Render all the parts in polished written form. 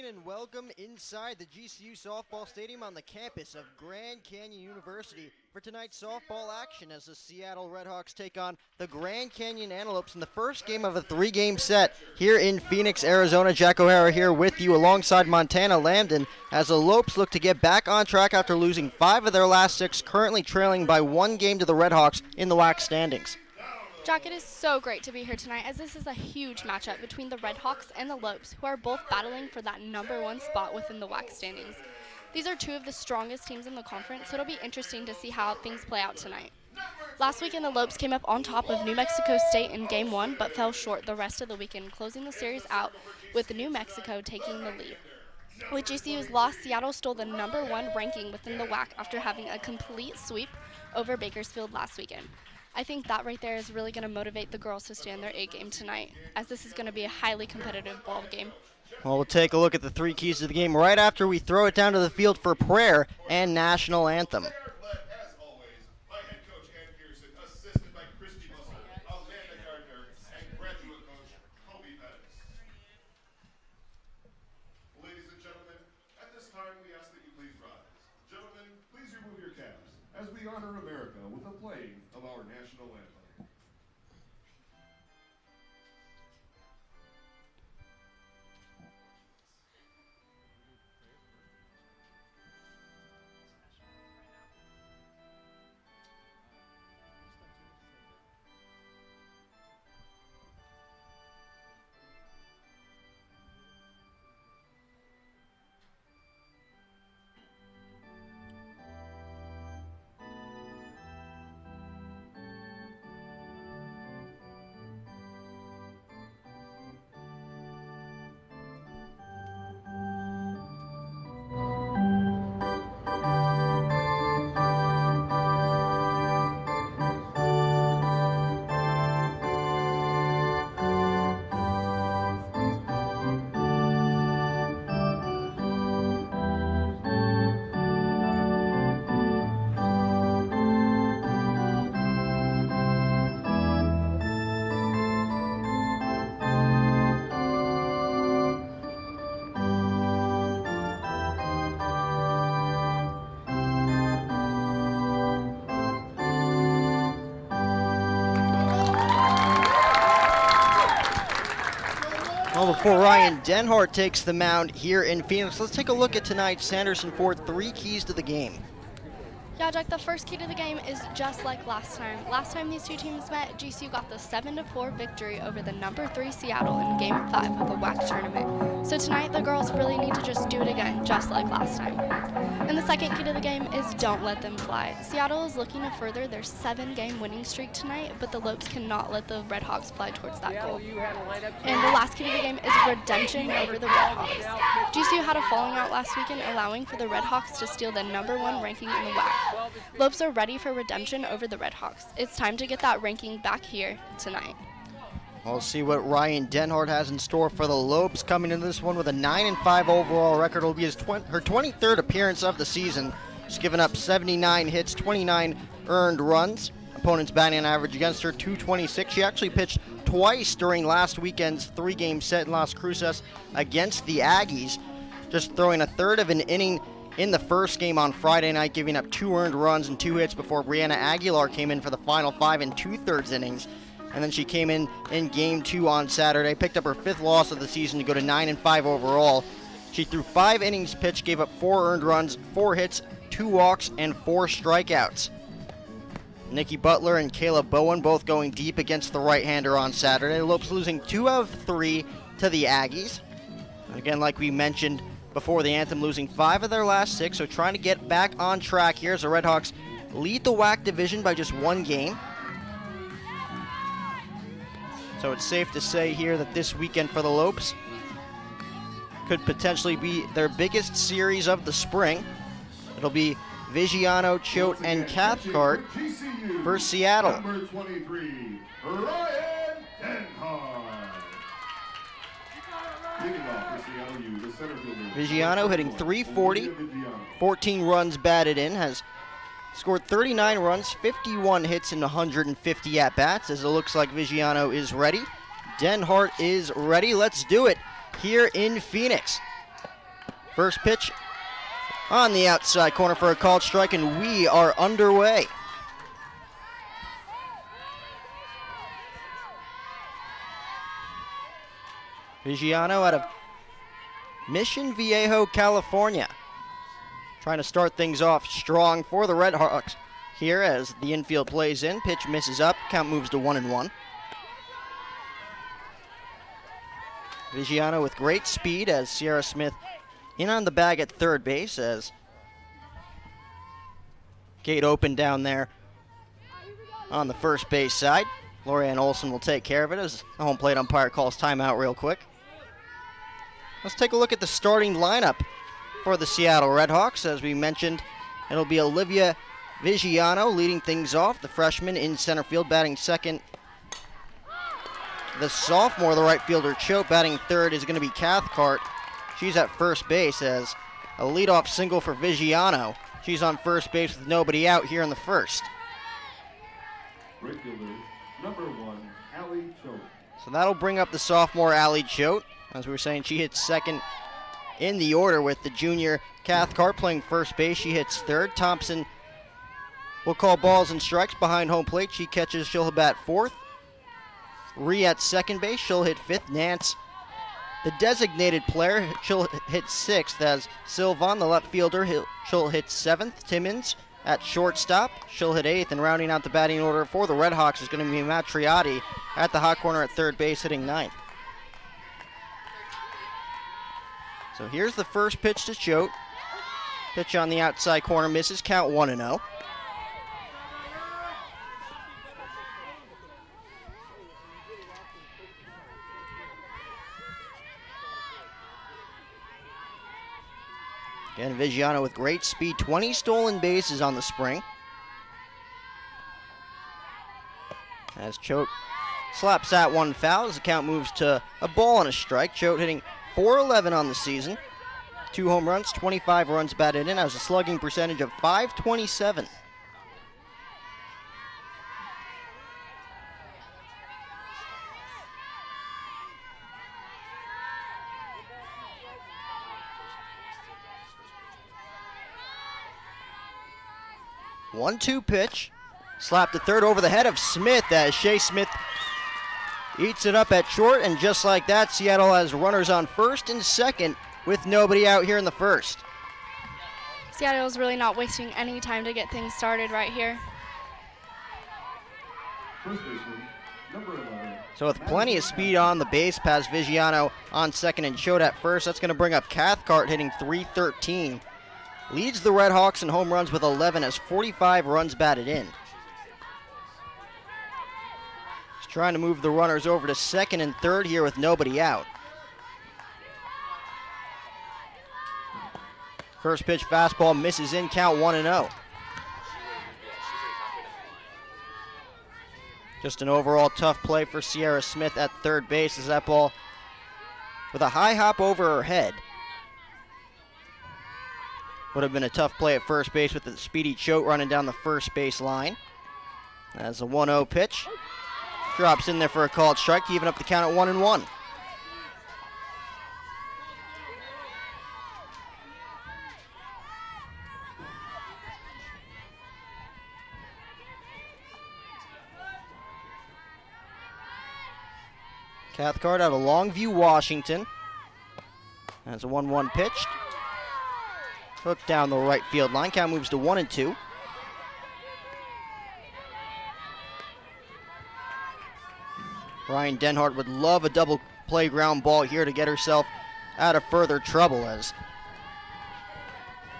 and welcome inside the GCU softball stadium on the campus of Grand Canyon University for tonight's softball action as the Seattle Redhawks take on the Grand Canyon Antelopes in the first game of a three-game set here in Phoenix, Arizona. Jack O'Hara here with you alongside Montana Lambden as the Lopes look to get back on track after losing 5 of their last 6, currently trailing by 1 game to the Redhawks in the WAC standings. Jack, it is so great to be here tonight as this is a huge matchup between the Redhawks and the Lopes, who are both battling for that #1 spot within the WAC standings. These are 2 of the strongest teams in the conference, so it'll be interesting to see how things play out tonight. Last weekend, the Lopes came up on top of New Mexico State in Game 1, but fell short the rest of the weekend, closing the series out with New Mexico taking the lead. With GCU's loss, Seattle stole the #1 ranking within the WAC after having a complete sweep over Bakersfield last weekend. I think that right there is really going to motivate the girls to stand their A game tonight, as this is going to be a highly competitive ball game. Well, we'll take a look at the 3 keys to the game right after we throw it down to the field for prayer and national anthem. As we honor America with the playing of our national anthem. Well, before Ryan Denhart takes the mound here in Phoenix, let's take a look at tonight's Sanderson Ford 3 keys to the game. Yeah, Jack, the first key to the game is just like last time. Last time these 2 teams met, GCU got the 7-4 victory over the #3 Seattle in Game 5 of the WAC tournament. So tonight, the girls really need to just do it again, just like last time. And the second key to the game is don't let them fly. Seattle is looking to further their 7-game winning streak tonight, but the Lopes cannot let the Redhawks fly towards that goal. And the last key to the game is redemption over the Redhawks. GCU had a falling out last weekend, allowing for the Redhawks to steal the #1 ranking in the WAC. Lopes are ready for redemption over the Redhawks. It's time to get that ranking back here tonight. We'll see what Ryan Denhart has in store for the Lopes coming into this one with a 9-5 overall record. It'll be her 23rd appearance of the season. She's given up 79 hits, 29 earned runs. Opponent's batting average against her, 226. She actually pitched twice during last weekend's 3-game set in Las Cruces against the Aggies, just throwing a third of an inning in the first game on Friday night, giving up 2 earned runs and 2 hits before Brianna Aguilar came in for the final 5 2/3 innings. And then she came in Game 2 on Saturday, picked up her 5th loss of the season to go to 9-5 overall. She threw 5 innings pitched, gave up 4 earned runs, 4 hits, 2 walks, and 4 strikeouts. Nikki Butler and Kayla Bowen both going deep against the right-hander on Saturday. The Lopes losing 2 of 3 to the Aggies. And again, like we mentioned before the anthem, losing 5 of their last 6, so trying to get back on track here as the Redhawks lead the WAC division by just 1 game. So it's safe to say here that this weekend for the Lopes could potentially be their biggest series of the spring. It'll be Vigiano, Choate, and Cathcart for Seattle. Number 23, Ryan Denhart. Leading off for Seattle U, the center fielder. Vigiano hitting .340, 14 runs batted in, has scored 39 runs, 51 hits, and 150 at-bats, as it looks like Vigiano is ready. Denhart is ready. Let's do it here in Phoenix. First pitch on the outside corner for a called strike, and we are underway. Vigiano out of Mission Viejo, California, trying to start things off strong for the Red Hawks here as the infield plays in. Pitch misses up, count moves to 1-1. Vigiano with great speed as Sierra Smith in on the bag at third base as gate open down there on the first base side. Lorianne Olson will take care of it as the home plate umpire calls timeout real quick. Let's take a look at the starting lineup for the Seattle Red Hawks. As we mentioned, it'll be Olivia Vigiano leading things off, the freshman in center field, batting second. The sophomore, the right fielder, Choate, batting third is going to be Cathcart. She's at first base as a leadoff single for Vigiano. She's on first base with nobody out here in the first. Right fielder, number 1, Allie Choate. So that'll bring up the sophomore Allie Choate. As we were saying, she hits second in the order with the junior Cathcart playing first base. She hits third. Thompson will call balls and strikes behind home plate. She catches, she'll bat fourth. Rhee at second base, she'll hit fifth. Nance, the designated player, she'll hit sixth. As Sylvan, the left fielder, she'll hit seventh. Timmons at shortstop, she'll hit eighth. And rounding out the batting order for the Red Hawks is going to be Matriotti at the hot corner at third base, hitting ninth. So here's the first pitch to Choate. Pitch on the outside corner misses, count 1-0. Again, Vigiano with great speed, 20 stolen bases on the spring. As Choate slaps that one foul as the count moves to a ball and a strike. Choate hitting .411 on the season. 2 home runs, 25 runs batted in. Has a slugging percentage of .527. One-two pitch. Slapped to third over the head of Smith as Shea Smith eats it up at short, and just like that, Seattle has runners on first and second with nobody out here in the first. Seattle's really not wasting any time to get things started right here. First baseman, number 11. So with plenty of speed on the base pass, Vigiano on second and Choate at first. That's going to bring up Cathcart hitting .313. Leads the Red Hawks in home runs with 11, has 45 runs batted in. He's trying to move the runners over to second and third here with nobody out. First pitch fastball misses in, count 1-0. Just an overall tough play for Sierra Smith at third base as that ball with a high hop over her head. Would have been a tough play at first base with the speedy Choate running down the first base line. As a 1-0 pitch. Drops in there for a called strike, even up the count at 1-1. Cathcart out of Longview, Washington. As a 1-1 pitch. Hooked down the right field line. Count moves to 1-2. Ryan Denhart would love a double play ground ball here to get herself out of further trouble as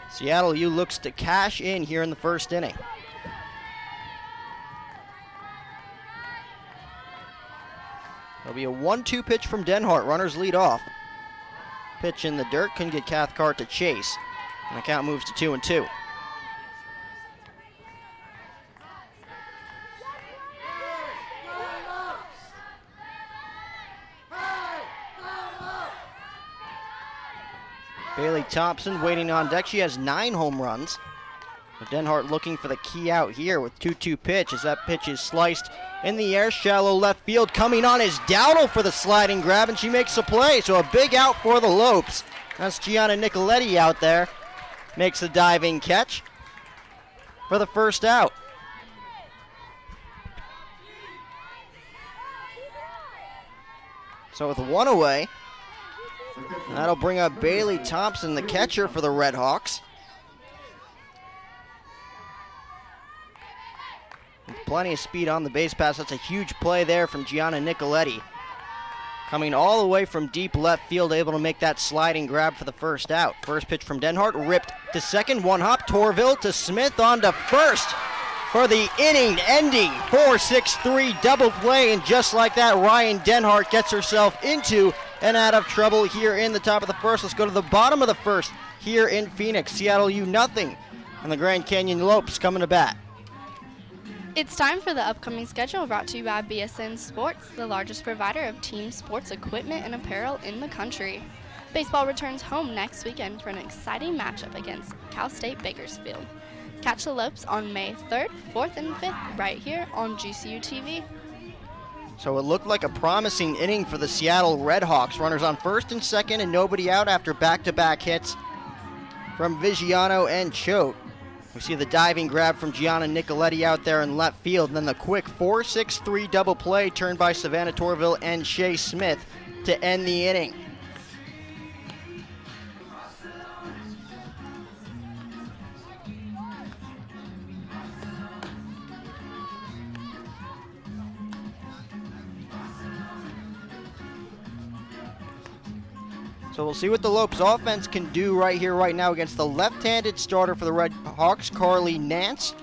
Seattle U looks to cash in here in the first inning. There'll be a 1-2 pitch from Denhart. Runners lead off. Pitch in the dirt, can get Cathcart to chase. And the count moves to 2-2. Bailey Thompson waiting on deck. She has 9 home runs. But Denhart looking for the key out here with 2-2 pitch as that pitch is sliced in the air. Shallow left field. Coming on is Dowdle for the sliding grab, and she makes a play. So a big out for the Lopes. That's Gianna Nicoletti out there. Makes a diving catch for the first out. So with one away, that'll bring up Bailey Thompson, the catcher for the Red Hawks. With plenty of speed on the base pass. That's a huge play there from Gianna Nicoletti. Coming all the way from deep left field, able to make that sliding grab for the first out. First pitch from Denhart, ripped to second, one hop, Torville to Smith on to first for the inning-ending 4-6-3 double play, and just like that, Ryan Denhart gets herself into and out of trouble here in the top of the first. Let's go to the bottom of the first here in Phoenix. Seattle U nothing, and the Grand Canyon Lopes coming to bat. It's time for the upcoming schedule, brought to you by BSN Sports, the largest provider of team sports equipment and apparel in the country. Baseball returns home next weekend for an exciting matchup against Cal State Bakersfield. Catch the Lopes on May 3rd, 4th, and 5th right here on GCU TV. So it looked like a promising inning for the Seattle Red Hawks. Runners on first and second and nobody out after back-to-back hits from Vigiano and Choate. We see the diving grab from Gianna Nicoletti out there in left field, and then the quick 4-6-3 double play turned by Savannah Torville and Shea Smith to end the inning. So we'll see what the Lopes offense can do right here, right now against the left-handed starter for the Red Hawks, Carly Nance.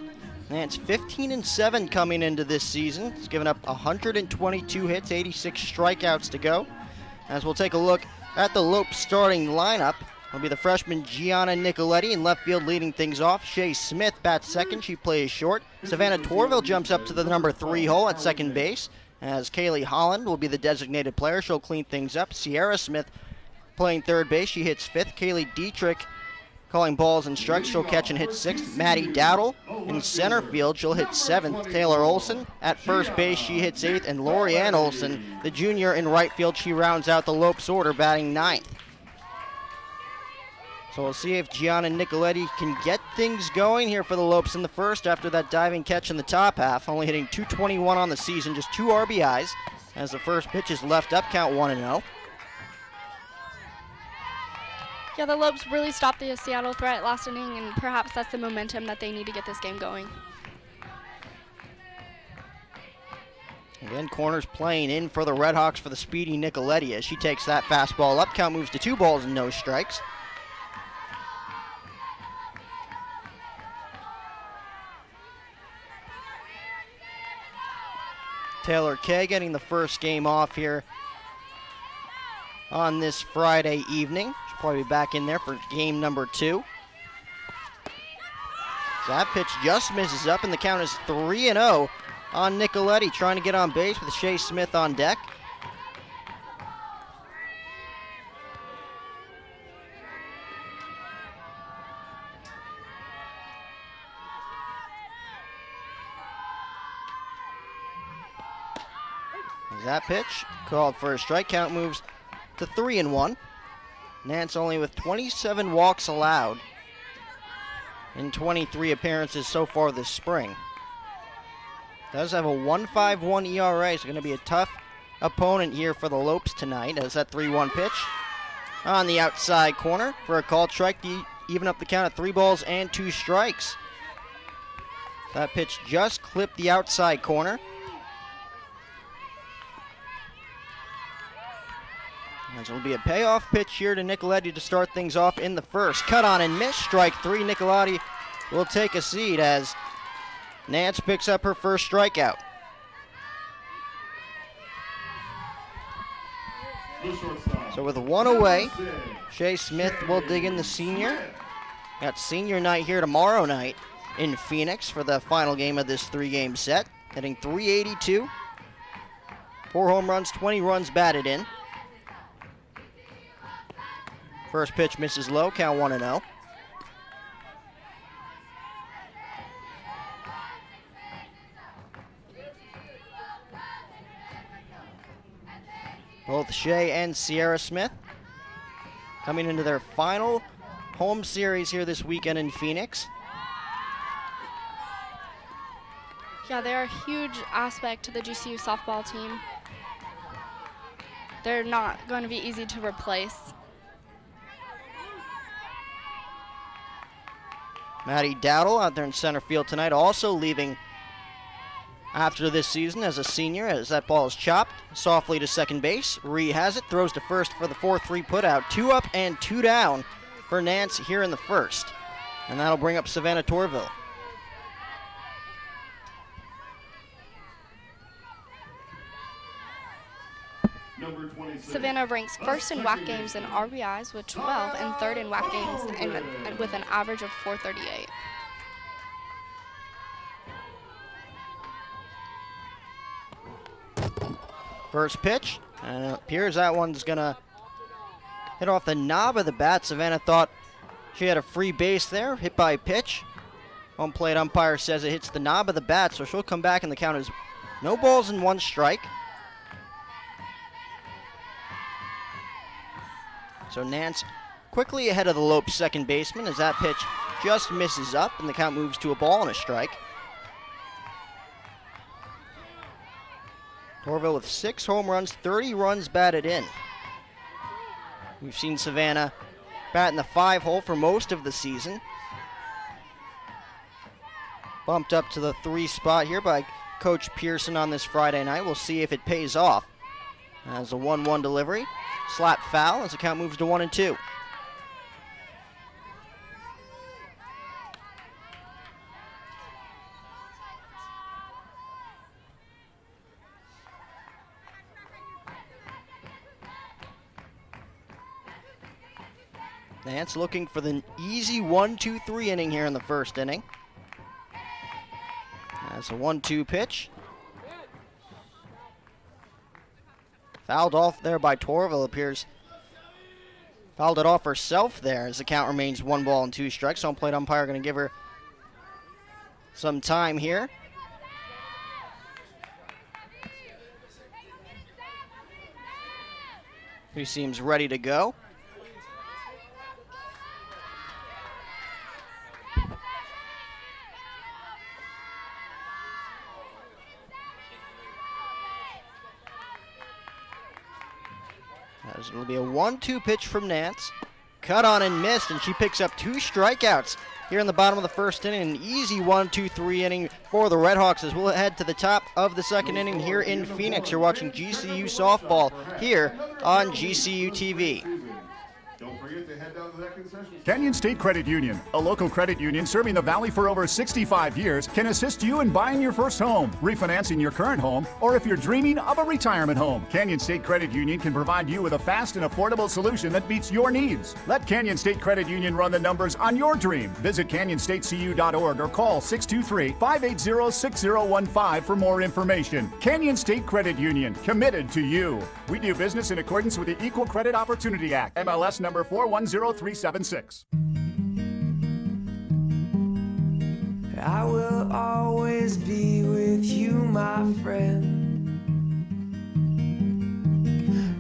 Nance 15-7 coming into this season. He's given up 122 hits, 86 strikeouts to go. As we'll take a look at the Lopes starting lineup, it'll be the freshman Gianna Nicoletti in left field leading things off. Shea Smith bats second, she plays short. Savannah Torville jumps up to the number 3 hole at second base, as Kaylee Holland will be the designated player. She'll clean things up. Sierra Smith playing third base, she hits fifth. Kaylee Dietrich calling balls and strikes, she'll catch and hit sixth. Maddie Dowdle in center field, she'll hit seventh. Taylor Olson at first base, she hits eighth. And Lorianne Olson, the junior, in right field, she rounds out the Lopes order, batting ninth. So we'll see if Gianna Nicoletti can get things going here for the Lopes in the first after that diving catch in the top half. Only hitting .221 on the season, just 2 RBIs, as the first pitch is left up, count 1-0. Yeah, the Lopes really stopped the Seattle threat last inning, and perhaps that's the momentum that they need to get this game going. Again, corners playing in for the Red Hawks for the speedy Nicoletti as she takes that fastball up. Count moves to 2 balls and no strikes. Taylor Kay getting the first game off here on this Friday evening. She'll probably be back in there for game number 2. That pitch just misses up, and the count is 3-0 on Nicoletti, trying to get on base with Shea Smith on deck. That pitch called for a strike, count moves to 3-1. Nance only with 27 walks allowed in 23 appearances so far this spring. Does have a 1.51 ERA, so going to be a tough opponent here for the Lopes tonight, as that 3-1 pitch on the outside corner for a called strike to even up the count at 3 balls and 2 strikes. That pitch just clipped the outside corner. This will be a payoff pitch here to Nicoletti to start things off in the first. Cut on and miss, strike 3. Nicoletti will take a seat as Nance picks up her first strikeout. So with 1 away, Shea Smith will dig in the senior. Got senior night here tomorrow night in Phoenix for the final game of this 3-game set. Hitting .382, 4 home runs, 20 runs batted in. First pitch misses low, count 1-0. Both Shea and Sierra Smith coming into their final home series here this weekend in Phoenix. Yeah, they're a huge aspect to the GCU softball team. They're not going to be easy to replace. Maddie Dowdle out there in center field tonight, also leaving after this season as a senior, as that ball is chopped softly to second base. Ree has it, throws to first for the 4-3 putout. 2 up and 2 down for Nance here in the first. And that'll bring up Savannah Torville. Savannah ranks first in WAC games in RBIs with 12 and third in WAC games with an average of 438. First pitch, and it appears that one's gonna hit off the knob of the bat. Savannah thought she had a free base there, hit by pitch. Home plate umpire says it hits the knob of the bat, so she'll come back and the count is no balls and 1 strike. So Nance quickly ahead of the Lopes second baseman as that pitch just misses up and the count moves to a ball and a strike. Torville with 6 home runs, 30 runs batted in. We've seen Savannah bat in the 5 hole for most of the season. Bumped up to the 3 spot here by Coach Pearson on this Friday night. We'll see if it pays off. As a 1-1 delivery. Slap foul as the count moves to 1-2. Nance looking for the easy 1-2-3 inning here in the first inning. That's a 1-2 pitch. Fouled off there by Torville, appears. Fouled it off herself there as the count remains 1 ball and 2 strikes. Home plate umpire going to give her some time here. Who seems ready to go. It'll be a 1-2 pitch from Nance. Cut on and missed, and she picks up 2 strikeouts here in the bottom of the first inning. An easy 1-2-3 inning for the Redhawks as we'll head to the top of the second inning here in Phoenix. You're watching GCU softball here on GCU TV. Don't forget to head down to that concession. Canyon State Credit Union, a local credit union serving the Valley for over 65 years, can assist you in buying your first home, refinancing your current home, or if you're dreaming of a retirement home. Canyon State Credit Union can provide you with a fast and affordable solution that meets your needs. Let Canyon State Credit Union run the numbers on your dream. Visit canyonstatecu.org or call 623-580-6015 for more information. Canyon State Credit Union, committed to you. We do business in accordance with the Equal Credit Opportunity Act, MLS number 410376. I will always be with you, my friend.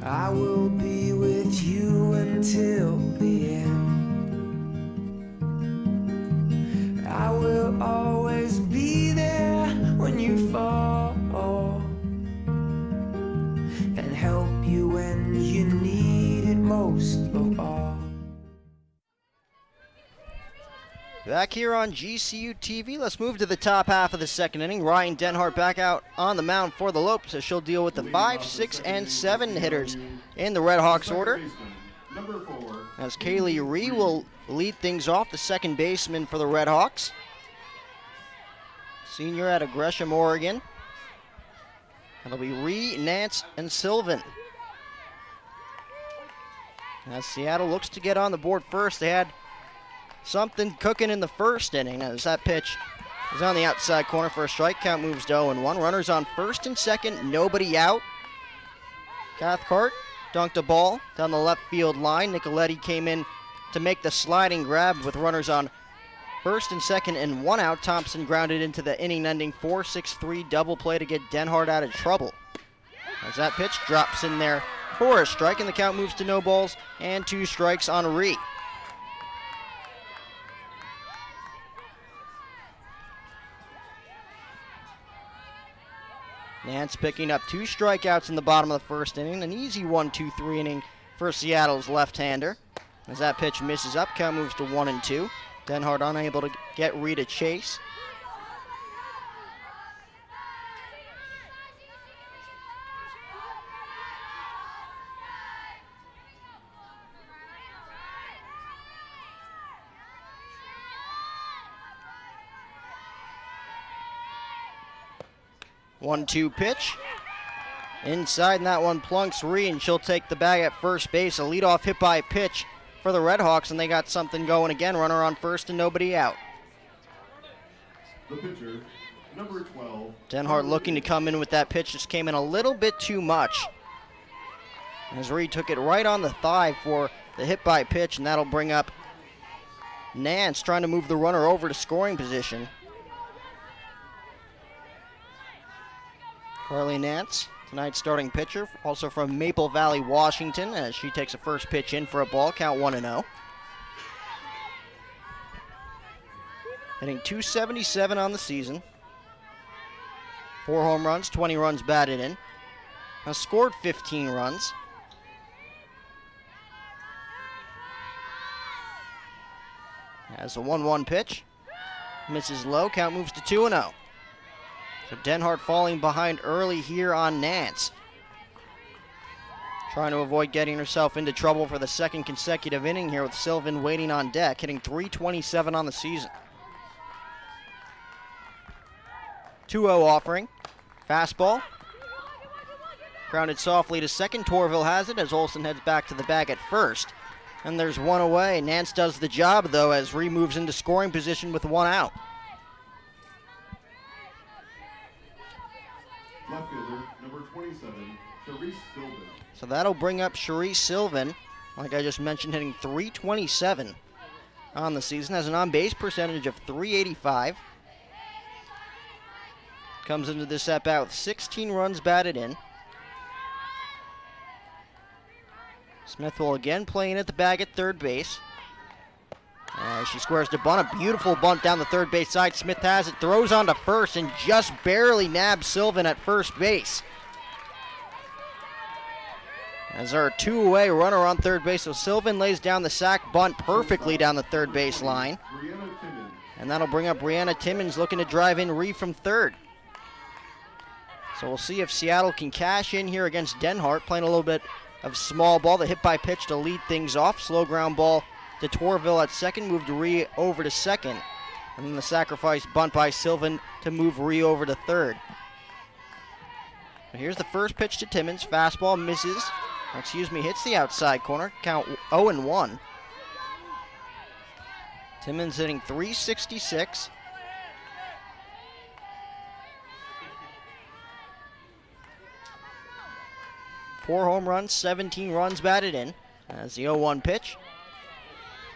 I will be with you until the end. I will always be there when you fall and help you when you need it most of all. Back here on GCU TV, let's move to the top half of the second inning. Ryan Denhart back out on the mound for the Lopes as she'll deal with the 5, 6, and 7 hitters in the Redhawks order. As Kaylee Ree will lead things off, the second baseman for the Redhawks. Senior out of Gresham, Oregon. It'll be Ree, Nance, and Sylvan. As Seattle looks to get on the board first, they had something cooking in the first inning as that pitch is on the outside corner for a strike. Count moves to 0-1. Runners on first and second, nobody out. Cathcart dunked a ball down the left field line. Nicoletti came in to make the sliding grab with runners on first and second and 1 out. Thompson grounded into the inning-ending 4-6-3 double play to get Denhart out of trouble. As that pitch drops in there for a strike, and the count moves to no balls and 2 strikes on Ree. Nance picking up 2 strikeouts in the bottom of the first inning. An easy 1-2-3 inning for Seattle's left-hander. As that pitch misses up, count moves to 1-2. Denhart unable to get Ree to chase. One-two pitch. Inside, and that one plunks Ree, and she'll take the bag at first base. A leadoff hit by pitch for the Red Hawks, and they got something going again. Runner on first and nobody out. The pitcher, number 12. Denhart looking to come in with that pitch. Just came in a little bit too much. As Ree took it right on the thigh for the hit by pitch, and that'll bring up Nance trying to move the runner over to scoring position. Carly Nance, tonight's starting pitcher, also from Maple Valley, Washington, as she takes a first pitch in for a ball, count 1-0. Hitting .277 on the season. 4 home runs, 20 runs batted in. Has scored 15 runs. Has a 1-1 pitch. Misses low, count moves to 2-0. So Denhart falling behind early here on Nance. Trying to avoid getting herself into trouble for the second consecutive inning here with Sylvan waiting on deck, hitting .327 on the season. 2-0 offering. Fastball. Grounded softly to second. Torville has it as Olsen heads back to the bag at first. And there's one away. Nance does the job, though, as Ree moves into scoring position with 1 out. Left fielder, number 27, Charisse Sylvan. So that'll bring up Charisse Sylvan, like I just mentioned, hitting .327 on the season. Has an on-base percentage of .385. Comes into this at-bat with 16 runs batted in. Smith will again playing at the bag at third base. She squares to bunt, a beautiful bunt down the third base side. Smith has it, throws on to first, and just barely nabs Sylvan at first base. As our 2-away runner on third base, so Sylvan lays down the sac bunt perfectly down the third base line. And that'll bring up Brianna Timmons looking to drive in Ree from third. So we'll see if Seattle can cash in here against Denhart, playing a little bit of small ball. The hit by pitch to lead things off. Slow ground ball to Torville at second, moved Ree over to second. And then the sacrifice bunt by Sylvan to move Ree over to third. But here's the first pitch to Timmons. Fastball misses, hits the outside corner. Count 0-1. Timmons hitting .366. Four home runs, 17 runs batted in. As the 0-1 pitch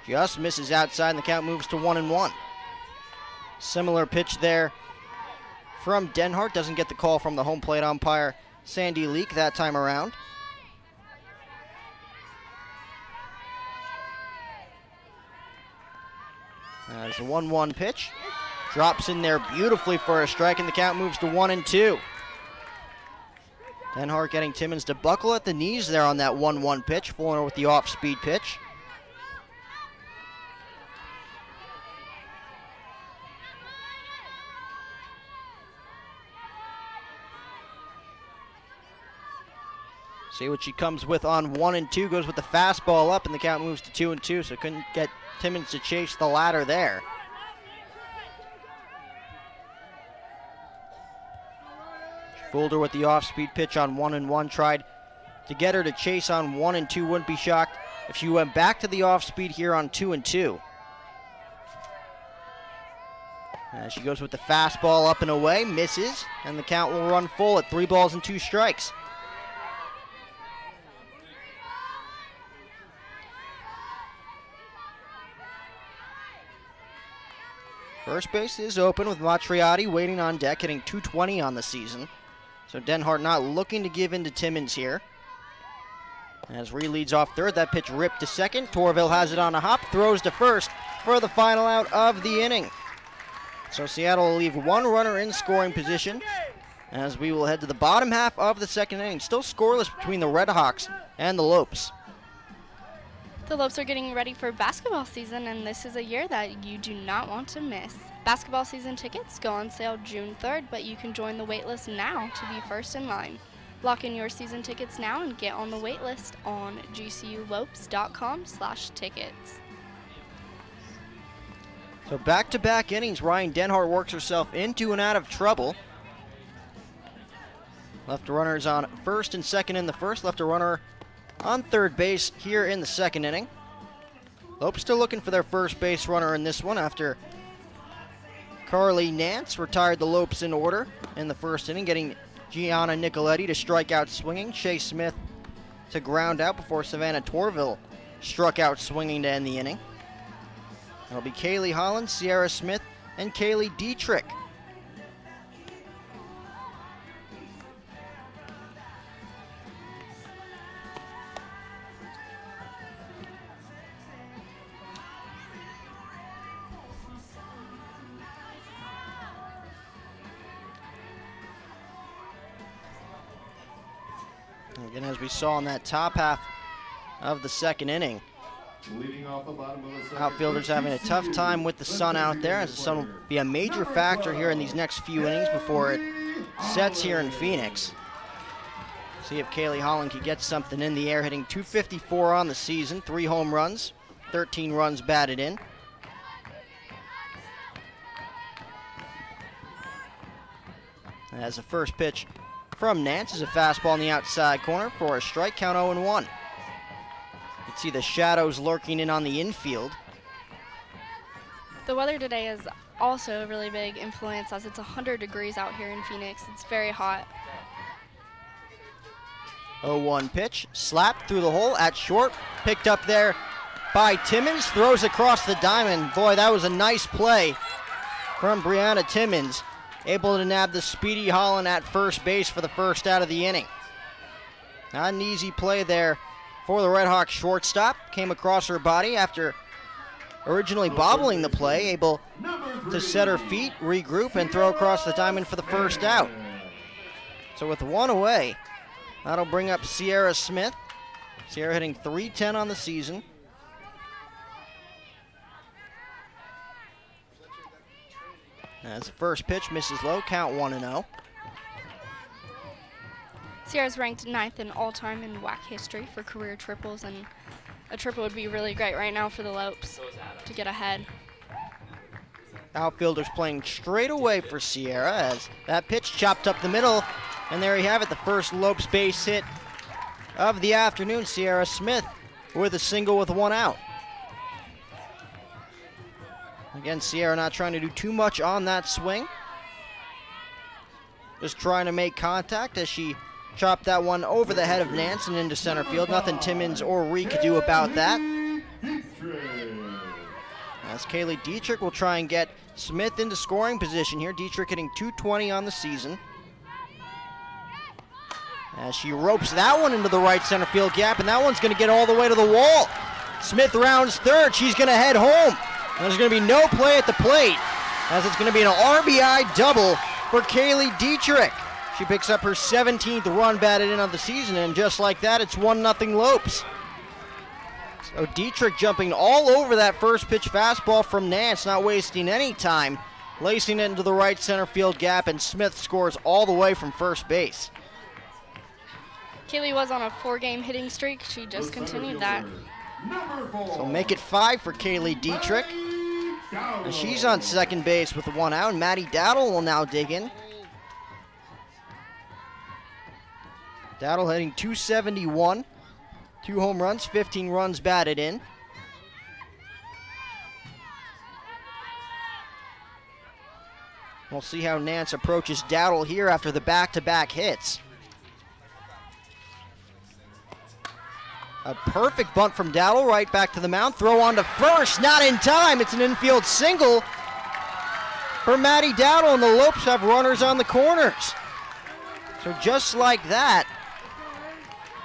just misses outside, and the count moves to 1-1. Similar pitch there from Denhart. Doesn't get the call from the home plate umpire, Sandy Leak, that time around. As the 1-1 pitch drops in there beautifully for a strike, and the count moves to 1-2. Denhart getting Timmons to buckle at the knees there on that 1-1 pitch, Fuller with the off-speed pitch. See what she comes with on 1-2, goes with the fastball up, and the count moves to 2-2, so couldn't get Timmons to chase the ladder there. Fuller with the off-speed pitch on 1-1, tried to get her to chase on 1-2. Wouldn't be shocked if she went back to the off-speed here on 2-2. She goes with the fastball up and away, misses, and the count will run full at 3 balls and 2 strikes. First base is open with Matriotti waiting on deck, hitting .220 on the season. So Denhart not looking to give in to Timmons here. As Reed leads off third, that pitch ripped to second. Torville has it on a hop, throws to first for the final out of the inning. So Seattle will leave one runner in scoring position as we will head to the bottom half of the second inning. Still scoreless between the Redhawks and the Lopes. The Lopes are getting ready for basketball season, and this is a year that you do not want to miss. Basketball season tickets go on sale June 3rd, but you can join the waitlist now to be first in line. Lock in your season tickets now and get on the waitlist on gculopes.com/tickets. So back-to-back innings, Ryan Denhart works herself into and out of trouble. Left runners on first and second in the first, left a runner on third base here in the second inning. Lopes still looking for their first base runner in this one after Carly Nance retired the Lopes in order in the first inning, getting Gianna Nicoletti to strike out swinging, Shea Smith to ground out before Savannah Torville struck out swinging to end the inning. It'll be Kaylee Holland, Sierra Smith, and Kaylee Dietrich. Again, as we saw in that top half of the second inning, Leading off the bottom of the second, outfielders having a tough time with the sun out there, as the sun will be a major factor here in these next few innings before it sets here in Phoenix. See if Kaylee Holland can get something in the air, hitting .254 on the season, 3 home runs, 13 runs batted in. As the first pitch from Nance is a fastball in the outside corner for a strike, count 0-1. You can see the shadows lurking in on the infield. The weather today is also a really big influence, as it's 100 degrees out here in Phoenix. It's very hot. 0-1 pitch, slapped through the hole at short, picked up there by Timmons, throws across the diamond. Boy, that was a nice play from Brianna Timmons, able to nab the speedy Holland at first base for the first out of the inning. Not an easy play there for the Redhawks shortstop. Came across her body after originally bobbling the play, able to set her feet, regroup, and throw across the diamond for the first out. So with one away, that'll bring up Sierra Smith. Sierra hitting .310 on the season. As the first pitch misses low, count 1-0. Sierra's ranked 9th in all-time in WAC history for career triples, and a triple would be really great right now for the Lopes to get ahead. Outfielders playing straight away for Sierra as that pitch chopped up the middle, and there you have it, the first Lopes base hit of the afternoon. Sierra Smith with a single with 1 out. Again, Sierra not trying to do too much on that swing. Just trying to make contact as she chopped that one over the head of Nance and into center field. Nothing Timmons or Reed could do about that. As Kaylee Dietrich will try and get Smith into scoring position here. Dietrich hitting .220 on the season. As she ropes that one into the right center field gap, and that one's going to get all the way to the wall. Smith rounds third. She's going to head home. There's going to be no play at the plate, as it's going to be an RBI double for Kaylee Dietrich. She picks up her 17th run batted in of the season, and just like that, it's 1-0 Lopes. So Dietrich jumping all over that first pitch fastball from Nance, not wasting any time, lacing it into the right center field gap, and Smith scores all the way from first base. Kaylee was on a 4-game hitting streak. She just continued that. So make it 5 for Kaylee Dietrich. And she's on second base with 1 out. Maddie Dowdle will now dig in. Dowdle hitting .271. 2 home runs, 15 runs batted in. We'll see how Nance approaches Dowdle here after the back-to-back hits. A perfect bunt from Dowdle, right back to the mound. Throw on to first, not in time. It's an infield single for Maddie Dowdle, and the Lopes have runners on the corners. So just like that,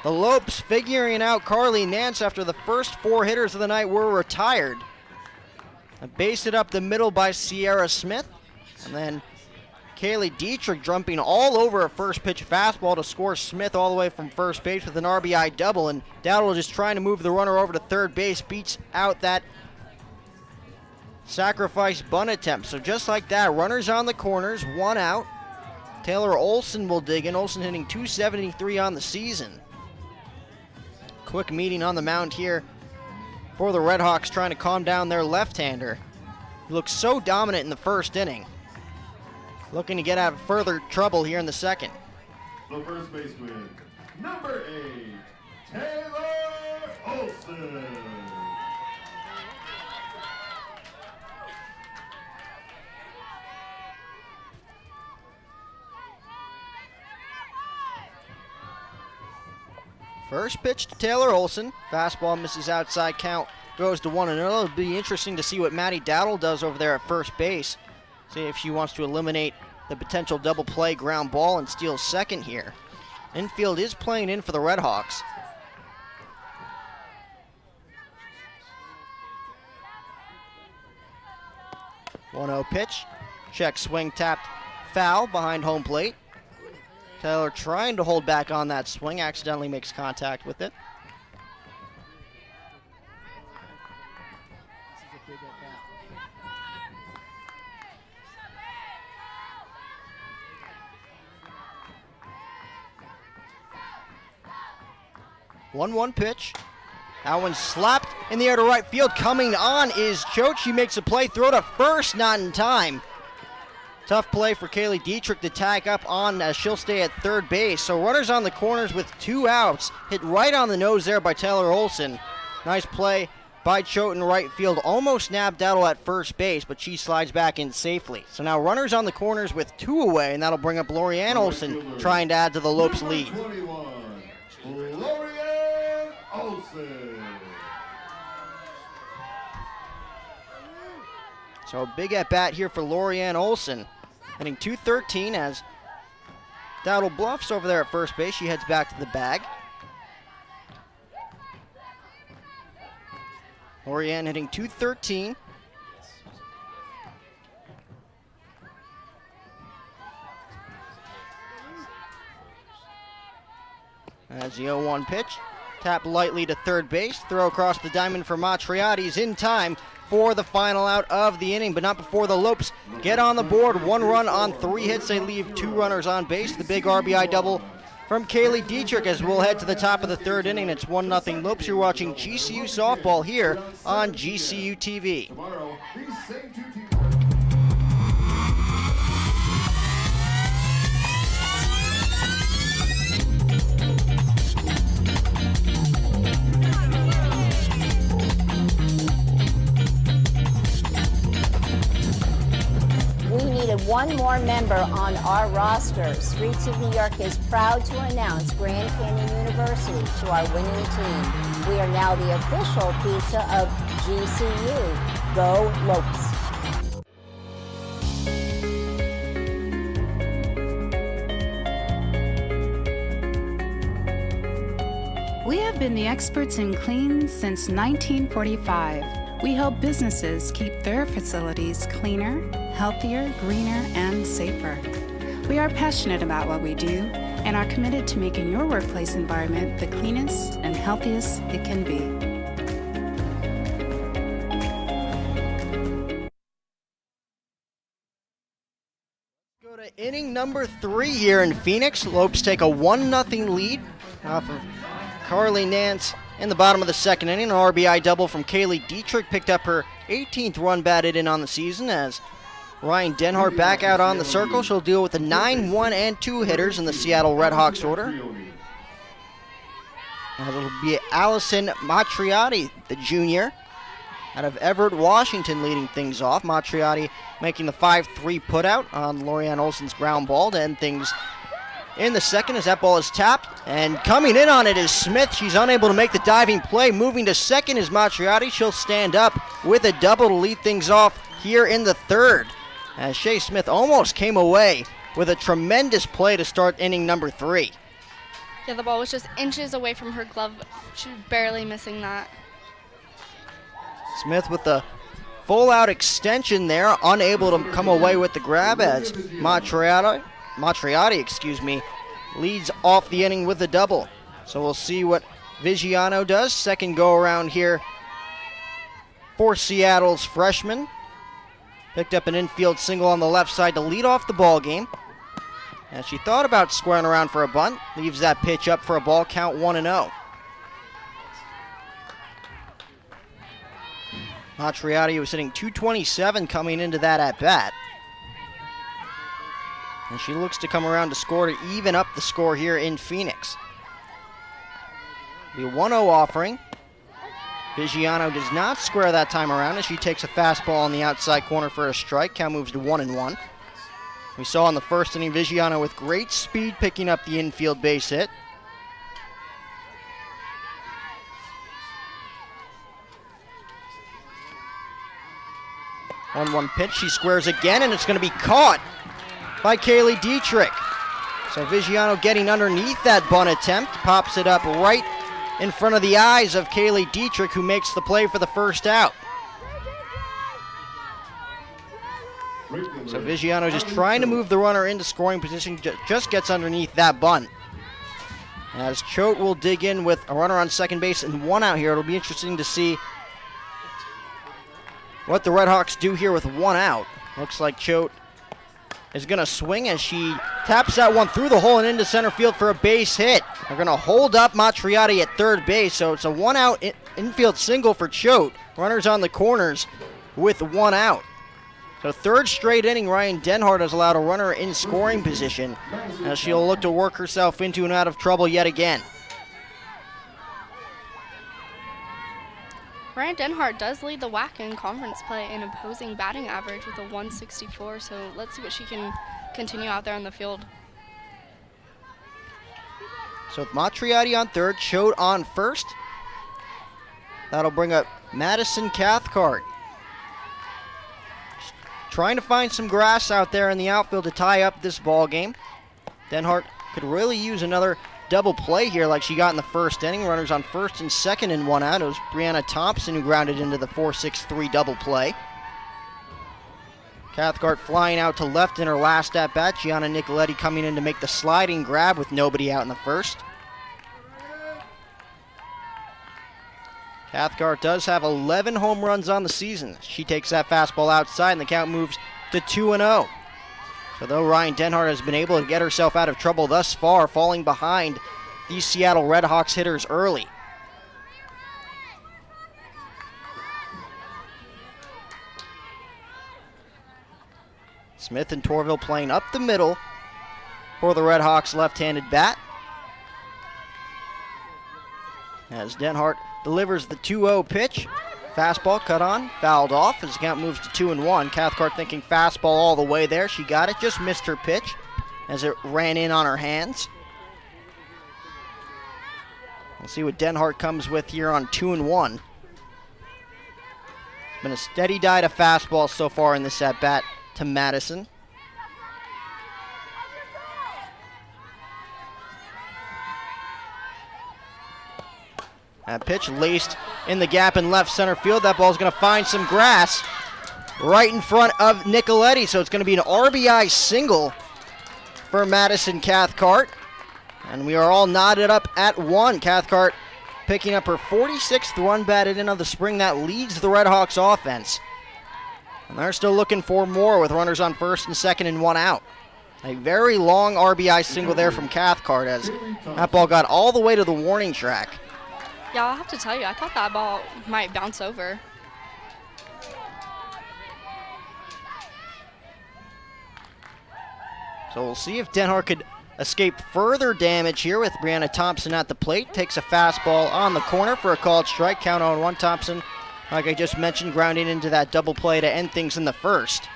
The Lopes figuring out Carly Nance after the first 4 hitters of the night were retired. Base it up the middle by Sierra Smith. And then Kaylee Dietrich jumping all over a first pitch fastball to score Smith all the way from first base with an RBI double. And Dowdle just trying to move the runner over to third base, beats out that sacrifice bunt attempt. So just like that, runners on the corners, 1 out. Taylor Olson will dig in. Olson hitting .273 on the season. Quick meeting on the mound here for the Redhawks, trying to calm down their left-hander. He looked so dominant in the first inning. Looking to get out of further trouble here in the second. The first baseman, number 8, Taylor Olson. First pitch to Taylor Olson. Fastball misses outside, count goes to 1-0. It'll be interesting to see what Maddie Dowdle does over there at first base. See if she wants to eliminate the potential double play ground ball and steal second here. Infield is playing in for the Redhawks. One-0 pitch. Check swing, tapped, foul behind home plate. Taylor trying to hold back on that swing, accidentally makes contact with it. One pitch. That one slapped in the air to right field. Coming on is Choate. She makes a play, throw to first, not in time. Tough play for Kaylee Dietrich to tag up on as she'll stay at third base. So runners on the corners with 2 outs. Hit right on the nose there by Taylor Olson. Nice play by Choate in right field. Almost nabbed Dowdle at first base, but she slides back in safely. So now runners on the corners with 2 away, and that'll bring up Lorianne Olson trying to add to the Lopes lead. 21, Lorianne Olson. So a big at bat here for Lorianne Olson. Hitting .213 as Dowdle bluffs over there at first base. She heads back to the bag. Lorianne hitting .213. As the 0-1 pitch. Tap lightly to third base. Throw across the diamond for Matriotti's in time for the final out of the inning, but not before the Lopes get on the board. 1 run on 3 hits. They leave 2 runners on base. The big RBI double from Kaylee Dietrich as we'll head to the top of the 3rd inning. It's 1-0 Lopes. You're watching GCU softball here on GCU TV. Tomorrow, these same 2 teams. We needed 1 more member on our roster. Streets of New York is proud to announce Grand Canyon University to our winning team. We are now the official pizza of GCU. Go Lopes. We have been the experts in clean since 1945. We help businesses keep their facilities cleaner, healthier, greener, and safer. We are passionate about what we do and are committed to making your workplace environment the cleanest and healthiest it can be. Go to inning number 3 here in Phoenix. Lopes take a 1-0 lead off of Carly Nance in the bottom of the 2nd inning. An RBI double from Kaylee Dietrich picked up her 18th run batted in on the season as Ryan Denhart back out on the circle. She'll deal with the 9, 1, and 2 hitters in the Seattle Redhawks order. And it'll be Allison Matriotti, the junior, out of Everett, Washington, leading things off. Matriotti making the 5-3 putout on Lorianne Olson's ground ball to end things in the second as that ball is tapped. And coming in on it is Smith. She's unable to make the diving play. Moving to second is Matriotti. She'll stand up with a double to lead things off here in the 3rd. As Shea Smith almost came away with a tremendous play to start inning number 3. Yeah, the ball was just inches away from her glove. She was barely missing that. Smith with the full-out extension there, unable to come away with the grab as Matriotti, leads off the inning with a double. So we'll see what Vigiano does. Second go-around here for Seattle's freshman. Picked up an infield single on the left side to lead off the ball game. And she thought about squaring around for a bunt. Leaves that pitch up for a ball count, 1-0. Matriotti was hitting .227 coming into that at-bat. And she looks to come around to score to even up the score here in Phoenix. The 1-0 offering. Vigiano does not square that time around as she takes a fastball on the outside corner for a strike. Count moves to 1-1. We saw in the first inning Vigiano with great speed picking up the infield base hit. On 1 pitch, she squares again, and it's going to be caught by Kaylee Dietrich. So Vigiano getting underneath that bunt attempt, pops it up right in front of the eyes of Kaylee Dietrich, who makes the play for the first out. So Vigiano just trying to move the runner into scoring position, just gets underneath that bunt. As Choate will dig in with a runner on second base and 1 out here, it'll be interesting to see what the Redhawks do here with 1 out. Looks like Choate is going to swing as she taps that one through the hole and into center field for a base hit. They're going to hold up Matriotti at third base, so it's a 1 out infield single for Choate. Runners on the corners with 1 out. So third straight inning, Ryan Denhart has allowed a runner in scoring position as she'll look to work herself into and out of trouble yet again. Ryan Denhart does lead the WAC in conference play in opposing batting average with a 164, so let's see what she can continue out there on the field. So Matriotti on third, Choate on first. That'll bring up Madison Cathcart. Trying to find some grass out there in the outfield to tie up this ball game. Denhart could really use another double play here like she got in the first inning. Runners on first and second and 1 out. It was Brianna Thompson who grounded into the 4-6-3 double play. Cathcart flying out to left in her last at-bat. Gianna Nicoletti coming in to make the sliding grab with nobody out in the first. Cathcart does have 11 home runs on the season. She takes that fastball outside and the count moves to 2-0. So though Ryan Denhart has been able to get herself out of trouble thus far, falling behind these Seattle Redhawks hitters early. Smith and Torville playing up the middle for the Redhawks left-handed bat. As Denhart delivers the 2-0 pitch. Fastball cut on, fouled off as the count moves to 2-1. Cathcart thinking fastball all the way there. She got it, just missed her pitch as it ran in on her hands. We'll see what Denhart comes with here on 2-1. It's been a steady diet of fastballs so far in this at-bat to Madison. That pitch laced in the gap in left center field. That ball's going to find some grass right in front of Nicoletti. So it's going to be an RBI single for Madison Cathcart. And we are all knotted up at 1. Cathcart picking up her 46th run batted in of the spring. That leads the Redhawks offense. And they're still looking for more with runners on first and second and 1 out. A very long RBI single there from Cathcart as that ball got all the way to the warning track. Yeah, I'll have to tell you, I thought that ball might bounce over. So we'll see if Denhart could escape further damage here with Brianna Thompson at the plate. Takes a fastball on the corner for a called strike. Count on 1. Thompson, like I just mentioned, grounding into that double play to end things in the first.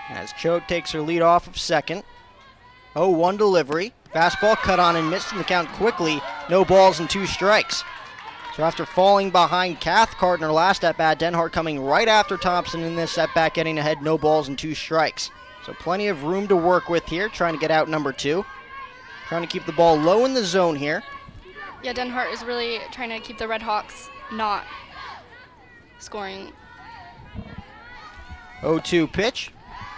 As Choate takes her lead off of second. 0-1 delivery. Fastball cut on and missed in the count quickly. No balls and 2 strikes. So after falling behind Cathcart in her last at-bat, Denhart coming right after Thompson in this at-bat, getting ahead, no balls and 2 strikes. So plenty of room to work with here, trying to get out number 2. Trying to keep the ball low in the zone here. Yeah, Denhart is really trying to keep the Red Hawks not scoring. 0-2 pitch.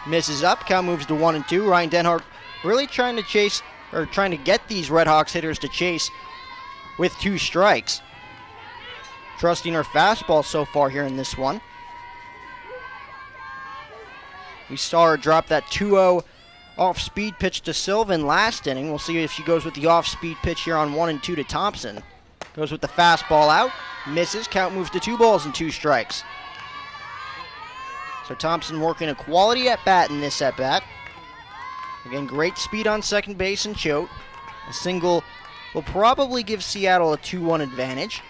Misses up. Count moves to 1-2. Ryan Denhart really trying to chase, or trying to get these Red Hawks hitters to chase with 2 strikes. Trusting her fastball so far here in this one. We saw her drop that 2-0 off-speed pitch to Sylvan last inning. We'll see if she goes with the off-speed pitch here on 1-2 to Thompson. Goes with the fastball out. Misses. Count moves to 2 balls and 2 strikes. So Thompson working a quality at-bat in this at-bat. Again, great speed on second base and Choate. A single will probably give Seattle a 2-1 advantage.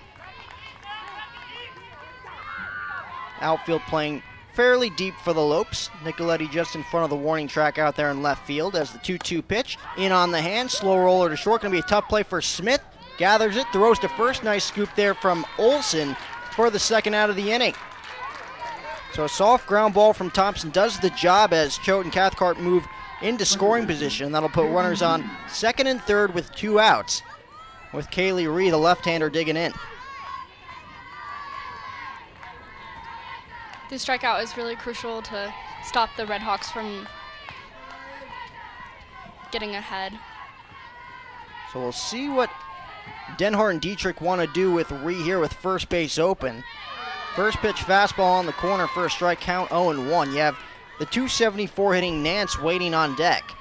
Outfield playing fairly deep for the Lopes. Nicoletti just in front of the warning track out there in left field as the 2-2 pitch. In on the hand, slow roller to short. Going to be a tough play for Smith. Gathers it, throws to first. Nice scoop there from Olsen for the second out of the inning. So a soft ground ball from Thompson does the job as Choate and Cathcart move into scoring position. That'll put runners on second and third with 2 outs, with Kaylee Ree, the left-hander, digging in. The strikeout is really crucial to stop the Red Hawks from getting ahead. So we'll see what Denhart and Dietrich want to do with Ree here with first base open. First pitch fastball on the corner for a strike count, 0-1. You have the 274 hitting Nance waiting on deck.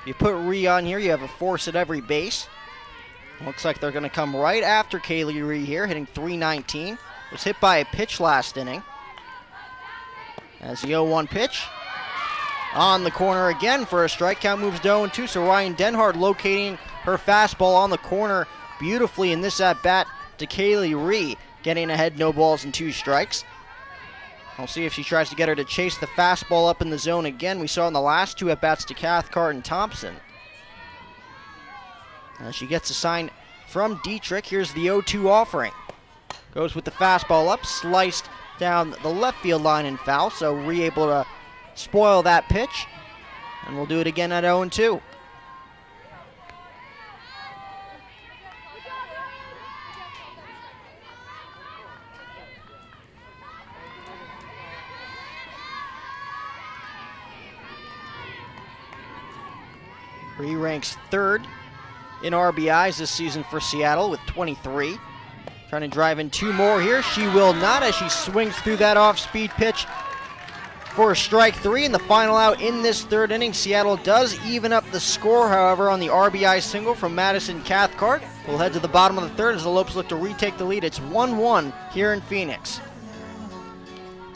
You put Ree on here, you have a force at every base. Looks like they're going to come right after Kaylee Ree here, hitting 319. Was hit by a pitch last inning. As the 0-1 pitch on the corner again for a strike. Count moves to 0-2, so Ryan Denhart locating her fastball on the corner beautifully in this at-bat to Kaylee Ree, getting ahead, no balls and 2 strikes. We'll see if she tries to get her to chase the fastball up in the zone again. We saw in the last 2 at-bats to Cathcart and Thompson. As she gets a sign from Dietrich, here's the 0-2 offering. Goes with the fastball up, sliced down the left field line and foul, so Ree able to spoil that pitch, and we'll do it again at 0-2. Ree ranks 3rd in RBIs this season for Seattle with 23. Trying to drive in 2 more here. She will not as she swings through that off-speed pitch for a strike 3 in the final out in this 3rd inning. Seattle does even up the score, however, on the RBI single from Madison Cathcart. We'll head to the bottom of the 3rd as the Lopes look to retake the lead. It's 1-1 here in Phoenix.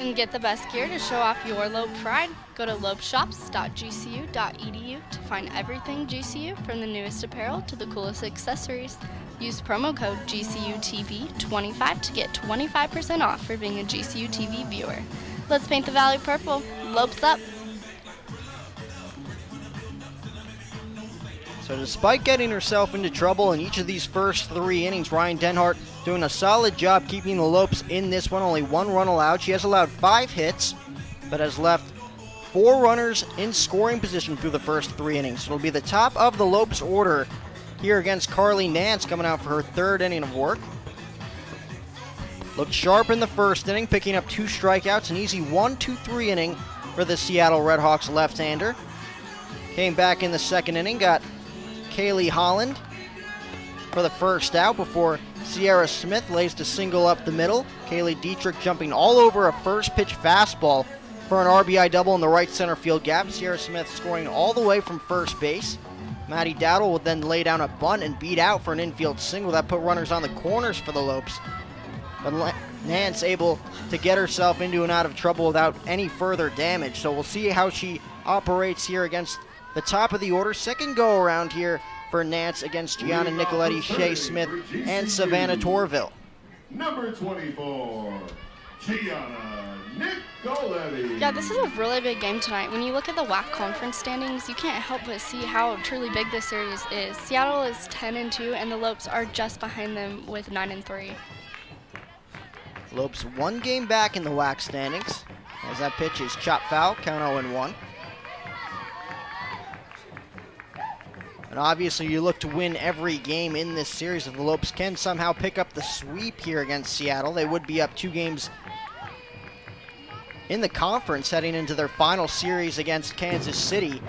And get the best gear to show off your Lope pride. Go to lopeshops.gcu.edu to find everything GCU, from the newest apparel to the coolest accessories. Use promo code GCUTV25 to get 25% off for being a GCU TV viewer. Let's paint the Valley purple. Lopes up. So despite getting herself into trouble in each of these first 3 innings, Ryan Denhart doing a solid job keeping the Lopes in this one. Only 1 run allowed. She has allowed 5 hits, but has left 4 runners in scoring position through the first 3 innings. So it'll be the top of the Lopes order here against Carly Nance, coming out for her 3rd inning of work. Looked sharp in the first inning, picking up 2 strikeouts, an easy 1-2-3 inning for the Seattle Redhawks left-hander. Came back in the 2nd inning, got Kaylee Holland for the first out before Sierra Smith lays a single up the middle. Kaylee Dietrich jumping all over a first pitch fastball for an RBI double in the right center field gap. Sierra Smith scoring all the way from first base. Maddie Dowdle would then lay down a bunt and beat out for an infield single. That put runners on the corners for the Lopes. But Nance able to get herself into and out of trouble without any further damage. So we'll see how she operates here against the top of the order. 2nd go around here for Nance against Gianna Nicoletti, Shea Smith, and Savannah Torville. Number 24, Yeah, this is a really big game tonight. When you look at the WAC conference standings, you can't help but see how truly big this series is. Seattle is 10-2, and the Lopes are just behind them with 9-3. Lopes one game back in the WAC standings, as that pitch is chopped foul, count 0-1. And obviously you look to win every game in this series. If the Lopes can somehow pick up the sweep here against Seattle, they would be up 2 games in the conference heading into their final series against Kansas City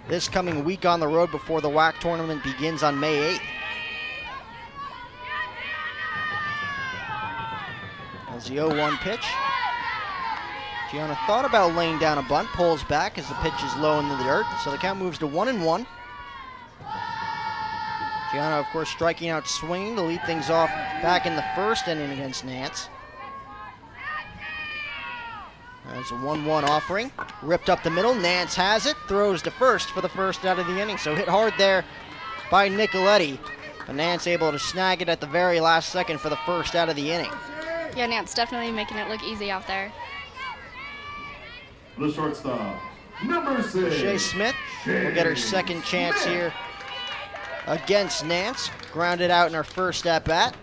this coming week on the road before the WAC tournament begins on May 8th. As the 0-1 pitch. Gianna thought about laying down a bunt, pulls back as the pitch is low in the dirt, so the count moves to 1-1. Gianna, of course, striking out swinging to lead things off back in the first inning against Nance. That's a 1-1 offering. Ripped up the middle. Nance has it. Throws to first for the first out of the inning. So hit hard there by Nicoletti. But Nance able to snag it at the very last second for the first out of the inning. Yeah, Nance definitely making it look easy out there. The shortstop, number 6. Shea Smith will get her second chance here against Nance. Grounded out in her first at-bat.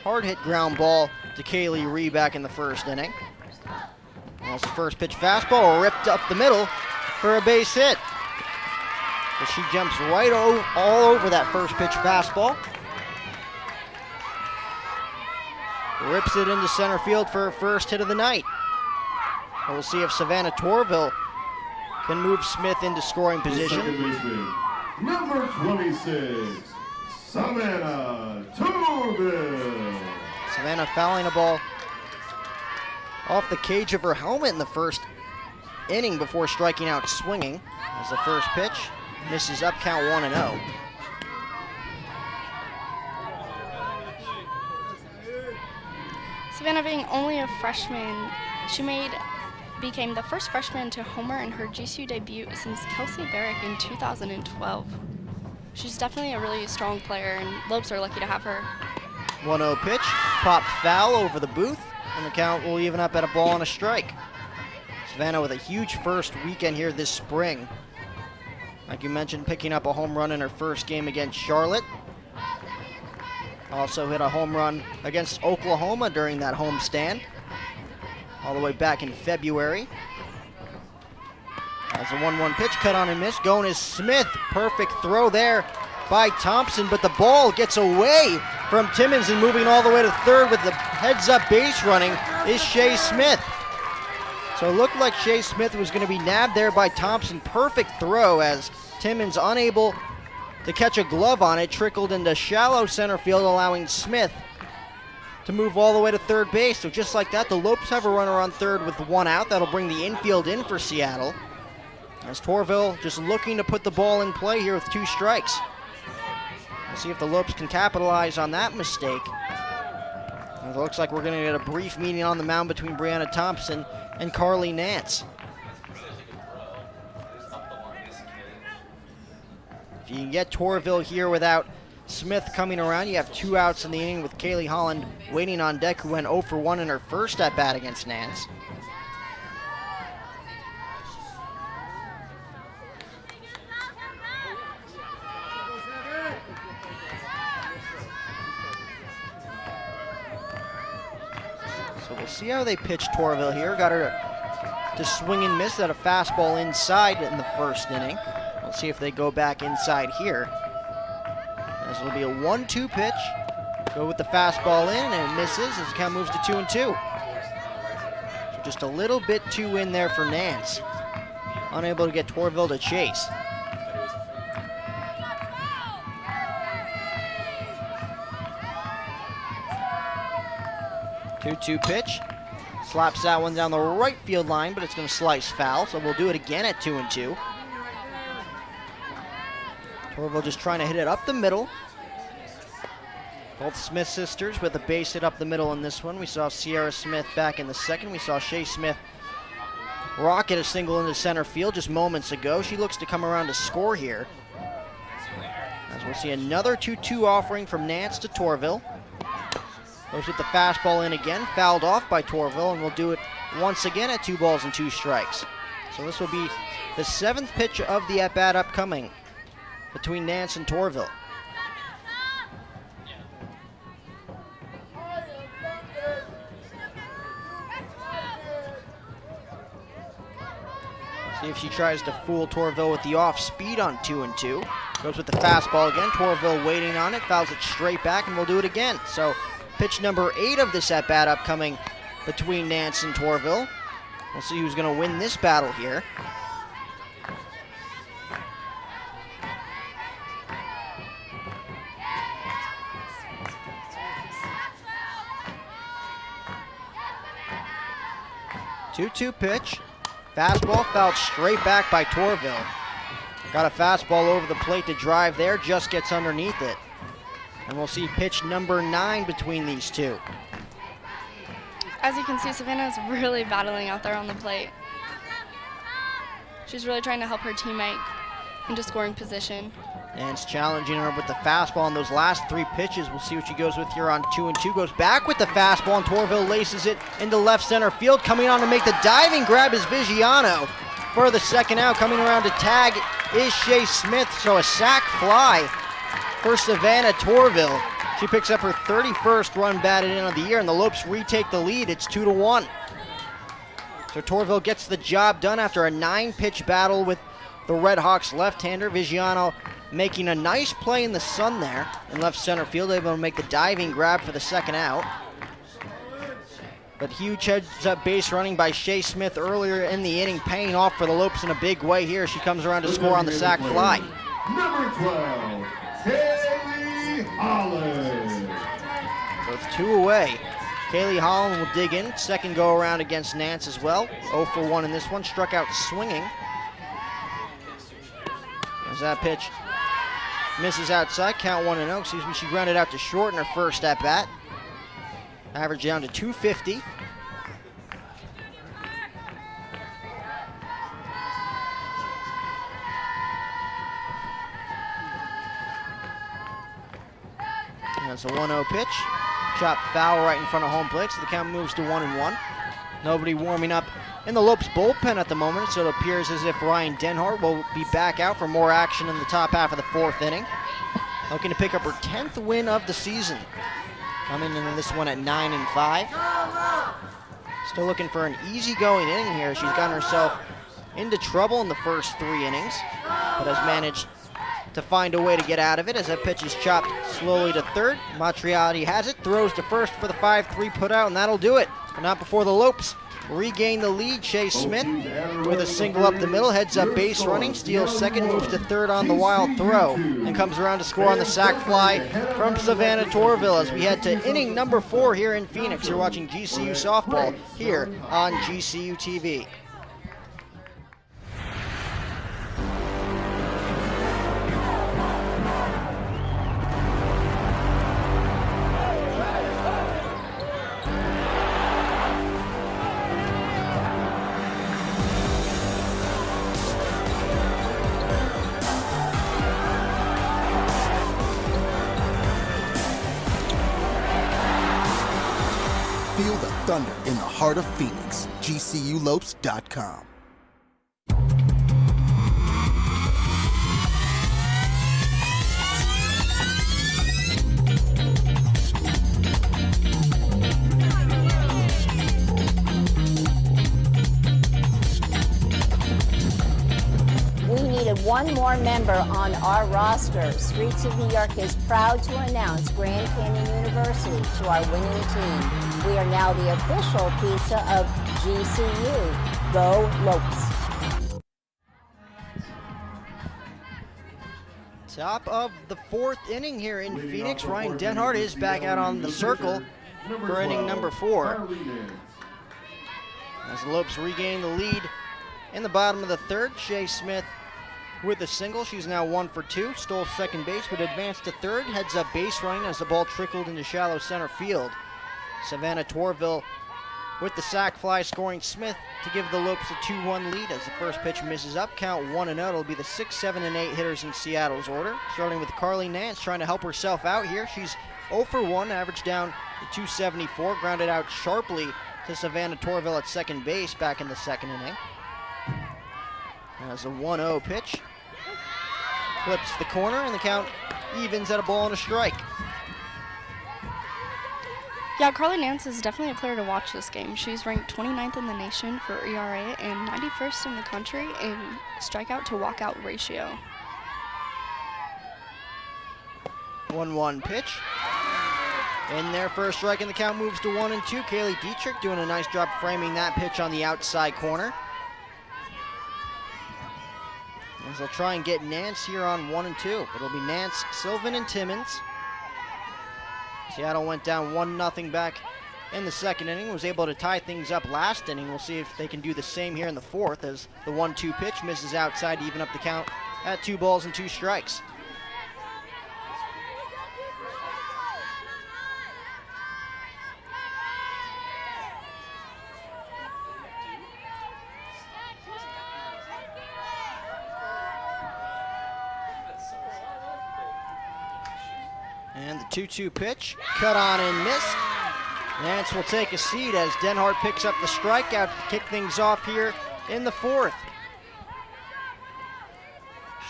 Hard hit ground ball to Kaylee Ree back in the first inning. That's the first pitch fastball ripped up the middle for a base hit. But she jumps right all over that first pitch fastball. Rips it into center field for her first hit of the night. And we'll see if Savannah Torville can move Smith into scoring position. Number 26, Savannah Torville. Savannah fouling a ball off the cage of her helmet in the first inning before striking out swinging. As the first pitch misses up, count 1-0. Savannah, being only a freshman, she became the first freshman to homer in her GCU debut since Kelsey Barrick in 2012. She's definitely a really strong player, and Lopes are lucky to have her. 1-0 pitch, popped foul over the booth, and the count will even up at a ball and a strike. Savannah with a huge first weekend here this spring. Like you mentioned, picking up a home run in her first game against Charlotte. Also hit a home run against Oklahoma during that homestand, all the way back in February. As a 1-1 pitch, cut on and miss. Going is Smith. Perfect throw there by Thompson, but the ball gets away from Timmons, and moving all the way to third with the heads-up base running is Shea Smith. So it looked like Shea Smith was going to be nabbed there by Thompson. Perfect throw as Timmons, unable to catch a glove on it, trickled into shallow center field, allowing Smith to move all the way to third base. So just like that, the Lopes have a runner on third with 1 out. That'll bring the infield in for Seattle, as Torville just looking to put the ball in play here with 2 strikes. We'll see if the Lopes can capitalize on that mistake. It looks like we're going to get a brief meeting on the mound between Brianna Thompson and Carly Nance. If you can get Torville here without Smith coming around, you have 2 outs in the inning with Kaylee Holland waiting on deck, who went 0 for 1 in her first at-bat against Nance. So we'll see how they pitch Torville here. Got her to swing and miss at a fastball inside in the first inning. We'll see if they go back inside here. This will be a 1-2 pitch. Go with the fastball in, and it misses as the count moves to 2-2. So just a little bit too in there for Nance. Unable to get Torville to chase. Two-two pitch. Slaps that one down the right field line, but it's going to slice foul, so we'll do it again at 2-2. Torville just trying to hit it up the middle. Both Smith sisters with a base hit up the middle in this one. We saw Sierra Smith back in the second. We saw Shea Smith rocket a single into center field just moments ago. She looks to come around to score here. As we'll see another 2-2 offering from Nance to Torville. Goes with the fastball in again, fouled off by Torville, and will do it once again at 2 balls and 2 strikes. So this will be the 7th pitch of the at-bat upcoming between Nance and Torville. See if she tries to fool Torville with the off speed on 2-2. Goes with the fastball again. Torville waiting on it, fouls it straight back, and will do it again. So pitch number 8 of this at-bat upcoming between Nance and Torville. We'll see who's going to win this battle here. Two-two pitch. Fastball fouled straight back by Torville. Got a fastball over the plate to drive there, just gets underneath it. And we'll see pitch number 9 between these two. As you can see, Savannah is really battling out there on the plate. She's really trying to help her teammate into scoring position. And it's challenging her with the fastball on those last 3 pitches. We'll see what she goes with here on 2-2. Goes back with the fastball, and Torville laces it into left center field. Coming on to make the diving grab is Vigiano for the second out. Coming around to tag is Shea Smith. So a sac fly for Savannah Torville. She picks up her 31st run batted in of the year, and the Lopes retake the lead. It's 2-1. So Torville gets the job done after a 9-pitch battle with the Red Hawks left-hander. Vigiano making a nice play in the sun there in left center field, able to make the diving grab for the second out. But huge heads-up base running by Shea Smith earlier in the inning, paying off for the Lopes in a big way here. She comes around to score on the sac fly. Number 12, Kaylee Holland. So it's 2 away. Kaylee Holland will dig in. Second go-around against Nance as well. 0 for 1 in this one. Struck out swinging. As that pitch misses outside, count 1-0. Excuse me, she grounded out to short in her first at-bat. Average down to 250. And that's a 1-0 pitch. Chop foul right in front of home plate, so the count moves to 1-1. Nobody warming up in the Lopes bullpen at the moment, so it appears as if Ryan Denhart will be back out for more action in the top half of the 4th inning. Looking to pick up her 10th win of the season. Coming into this one at 9-5. Still looking for an easygoing inning here. She's gotten herself into trouble in the first 3 innings, but has managed to find a way to get out of it as that pitch is chopped slowly to third. Matriotti has it, throws to first for the 5-3 putout, and that'll do it. But not before the Lopes regain the lead. Shea Smith with a single up the middle, heads up base running, steals second, moves to third on the wild throw, and comes around to score on the sac fly from Savannah Torville as we head to inning number 4 here in Phoenix. You're watching GCU softball here on GCU TV. Feel the thunder in the heart of Phoenix. GCULopes.com. We needed one more member on our roster. Streets of New York is proud to announce Grand Canyon University to our winning team. We are now the official pizza of GCU. Go Lopes. Top of the 4th inning here in Phoenix. Ryan Denhart is back out on the circle for inning number 4. As the Lopes regain the lead in the bottom of the 3rd, Shea Smith with a single. She's now 1 for 2. Stole second base, but advanced to 3rd. Heads up base running as the ball trickled into shallow center field. Savannah Torville with the sac fly, scoring Smith to give the Lopes a 2-1 lead as the first pitch misses up. Count 1-0. It'll be the 6, 7, and 8 hitters in Seattle's order. Starting with Carly Nance trying to help herself out here. She's 0 for 1, average down to 274, grounded out sharply to Savannah Torville at second base back in the second inning. As a 1-0 pitch. Clips the corner, and the count evens at a ball and a strike. Yeah, Carly Nance is definitely a player to watch this game. She's ranked 29th in the nation for ERA and 91st in the country in strikeout to walkout ratio. 1-1 pitch. In there for a strike, and the count moves to 1-2. Kaylee Dietrich doing a nice job framing that pitch on the outside corner. As they'll try and get Nance here on 1-2. It'll be Nance, Sylvan, and Timmons. Seattle went down 1-0 back in the second inning, was able to tie things up last inning. We'll see if they can do the same here in the fourth, as the 1-2 pitch misses outside to even up the count at 2 balls and 2 strikes. And the 2-2 pitch, cut on and missed. Nance will take a seat as Denhart picks up the strikeout to kick things off here in the fourth.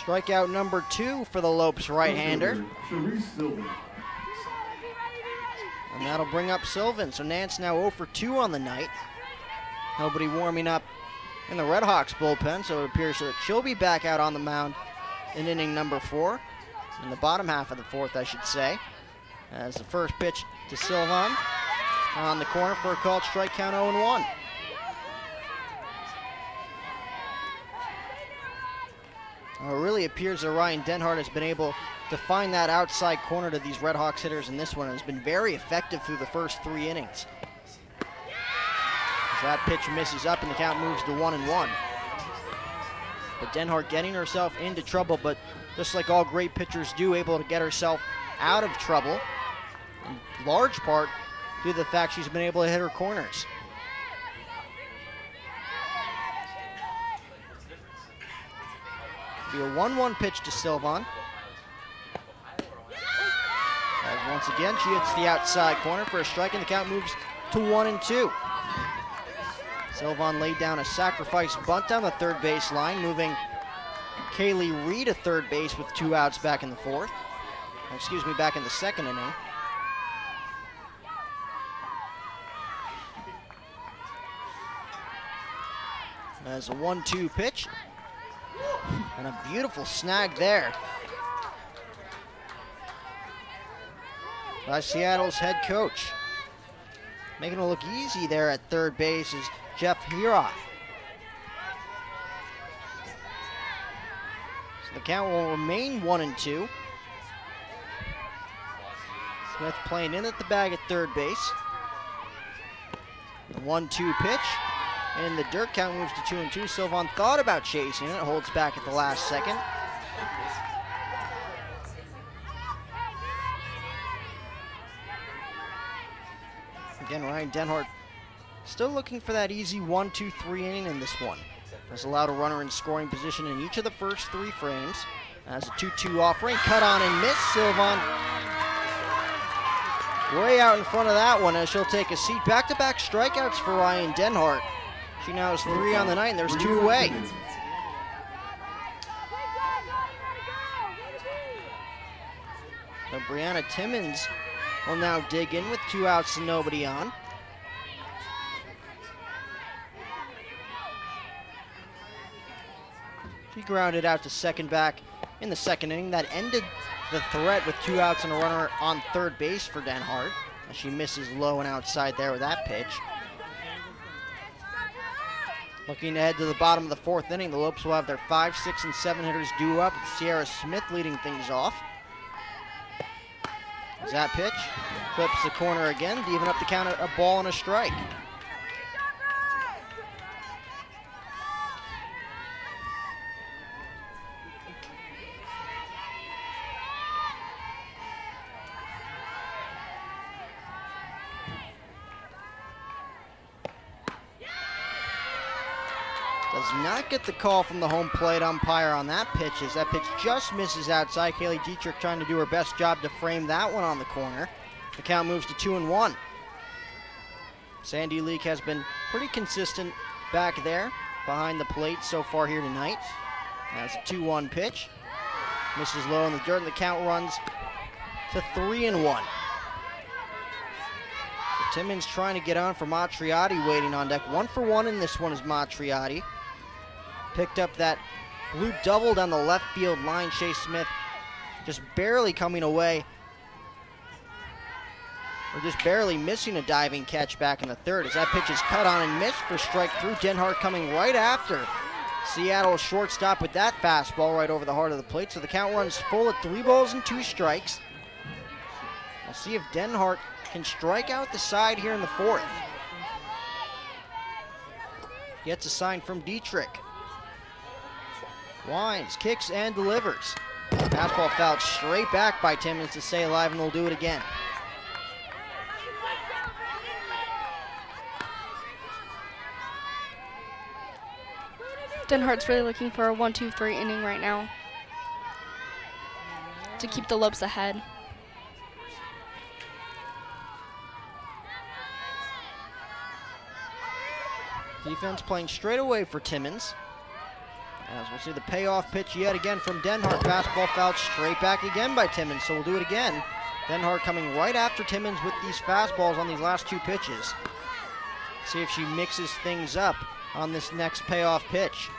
Strikeout number 2 for the Lopes right-hander. And that'll bring up Sylvan. So Nance now 0 for 2 on the night. Nobody warming up in the Red Hawks bullpen, so it appears that she'll be back out on the mound in inning number 4. In the bottom half of the fourth, I should say. As the first pitch to Sylvan on the corner for a called strike, count 0-1. It really appears that Ryan Denhart has been able to find that outside corner to these Red Hawks hitters in this one, and has been very effective through the first 3 innings. As that pitch misses up and the count moves to 1-1. But Denhart getting herself into trouble, but just like all great pitchers do, able to get herself out of trouble, in large part due to the fact she's been able to hit her corners. It'll be a 1-1 pitch to Sylvan. As once again, she hits the outside corner for a strike, and the count moves to 1-2. Sylvan laid down a sacrifice bunt down the third base line, moving Kaylee Reed to third base with 2 outs back in the fourth. Excuse me, back in the second inning. As a 1-2 pitch. And a beautiful snag there by Seattle's head coach. Making it look easy there at third base is Jeff Hira. So the count will remain 1-2. Smith playing in at the bag at third base. The 1-2 pitch. And the dirt, count moves to 2-2. Sylvan thought about chasing it, holds back at the last second. Again, Ryan Denhart still looking for that easy 1-2-3 inning in this one. Has allowed a runner in scoring position in each of the first 3 frames. As a 2-2 offering, cut on and miss. Sylvan way out in front of that one as she'll take a seat. Back-to-back strikeouts for Ryan Denhart. She now has 3 on the night, and there's 2 away. So Brianna Timmons will now dig in with 2 outs and nobody on. She grounded out to second back in the second inning. That ended the threat with 2 outs and a runner on third base for Denhart, as she misses low and outside there with that pitch. Looking ahead to the bottom of the fourth inning, the Lopes will have their 5, 6, and 7 hitters due up, with Sierra Smith leading things off. As that pitch clips the corner again to even up the count at a ball and a strike. Does not get the call from the home plate umpire on that pitch, as that pitch just misses outside. Kaylee Dietrich trying to do her best job to frame that one on the corner. The count moves to 2-1. Sandy Leak has been pretty consistent back there behind the plate so far here tonight. That's a 2-1 pitch. Misses low in the dirt, and the count runs to 3-1. Timmins trying to get on for Matriotti, waiting on deck. 1-for-1 in this one is Matriotti. Picked up that blue double down the left field line. Shea Smith just barely coming away, or just barely missing a diving catch back in the third as that pitch is cut on and missed for strike through. Denhart coming right after Seattle shortstop with that fastball right over the heart of the plate. So the count runs full at 3 balls and 2 strikes. We'll see if Denhart can strike out the side here in the fourth. Gets a sign from Dietrich. Winds, kicks, and delivers. Fastball fouled straight back by Timmins to stay alive, and we'll do it again. Denhart's really looking for a 1-2-3 inning right now to keep the Lopes ahead. Defense playing straight away for Timmins. As we'll see the payoff pitch yet again from Denhart. Fastball fouled straight back again by Timmins, so we'll do it again. Denhart coming right after Timmins with these fastballs on these last 2 pitches. See if she mixes things up on this next payoff pitch.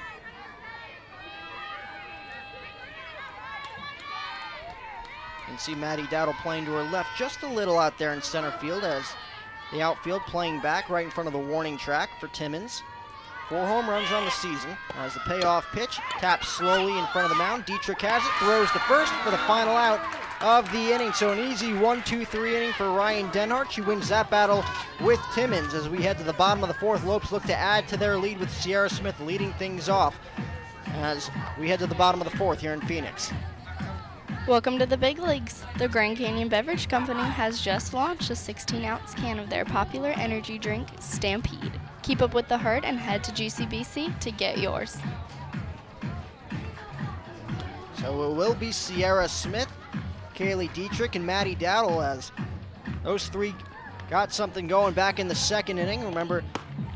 You can see Maddie Dowdle playing to her left just a little out there in center field as the outfield playing back right in front of the warning track for Timmins. 4 home runs on the season. As the payoff pitch taps slowly in front of the mound. Dietrich has it, throws to first for the final out of the inning. So an easy 1-2-3 inning for Ryan Denhart. She wins that battle with Timmins. As we head to the bottom of the fourth, Lopes look to add to their lead with Sierra Smith leading things off as we head to the bottom of the fourth here in Phoenix. Welcome to the big leagues. The Grand Canyon Beverage Company has just launched a 16-ounce can of their popular energy drink, Stampede. Keep up with the herd and head to GCBC to get yours. So it will be Sierra Smith, Kaylee Dietrich, and Maddie Dowdle as those 3 got something going back in the second inning. Remember,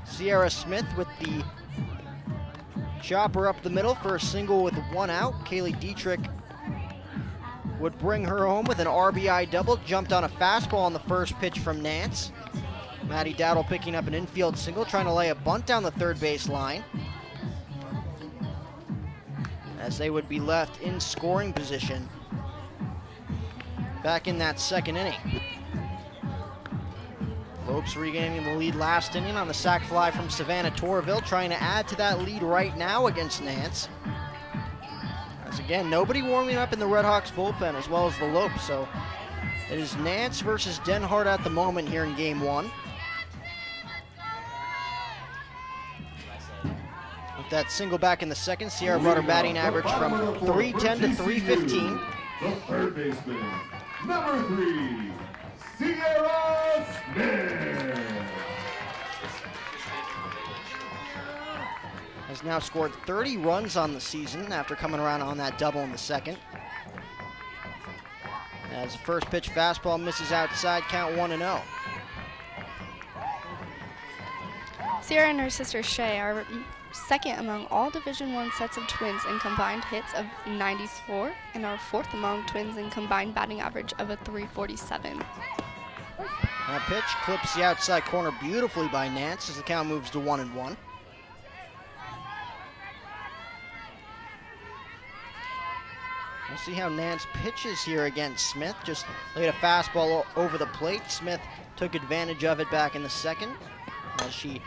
Sierra Smith with the chopper up the middle for a single with 1 out. Kaylee Dietrich would bring her home with an RBI double. Jumped on a fastball on the first pitch from Nance. Maddie Dowdle picking up an infield single, trying to lay a bunt down the third base line as they would be left in scoring position back in that second inning. Lopes regaining the lead last inning on the sac fly from Savannah Torville, trying to add to that lead right now against Nance. As again, nobody warming up in the Redhawks bullpen as well as the Lopes, so it is Nance versus Denhart at the moment here in game 1. With that single back in the second, Sierra brought her batting average from 310 to 315. The third baseman, number 3, Sierra Smith. Has now scored 30 runs on the season after coming around on that double in the second. As the first pitch fastball misses outside, count 1-0. Sierra and her sister Shay are second among all Division I sets of twins in combined hits of 94 and are 4th among twins in combined batting average of a 347. That pitch clips the outside corner beautifully by Nance as the count moves to 1-1. We'll see how Nance pitches here against Smith. Just laid a fastball over the plate. Smith took advantage of it back in the second as she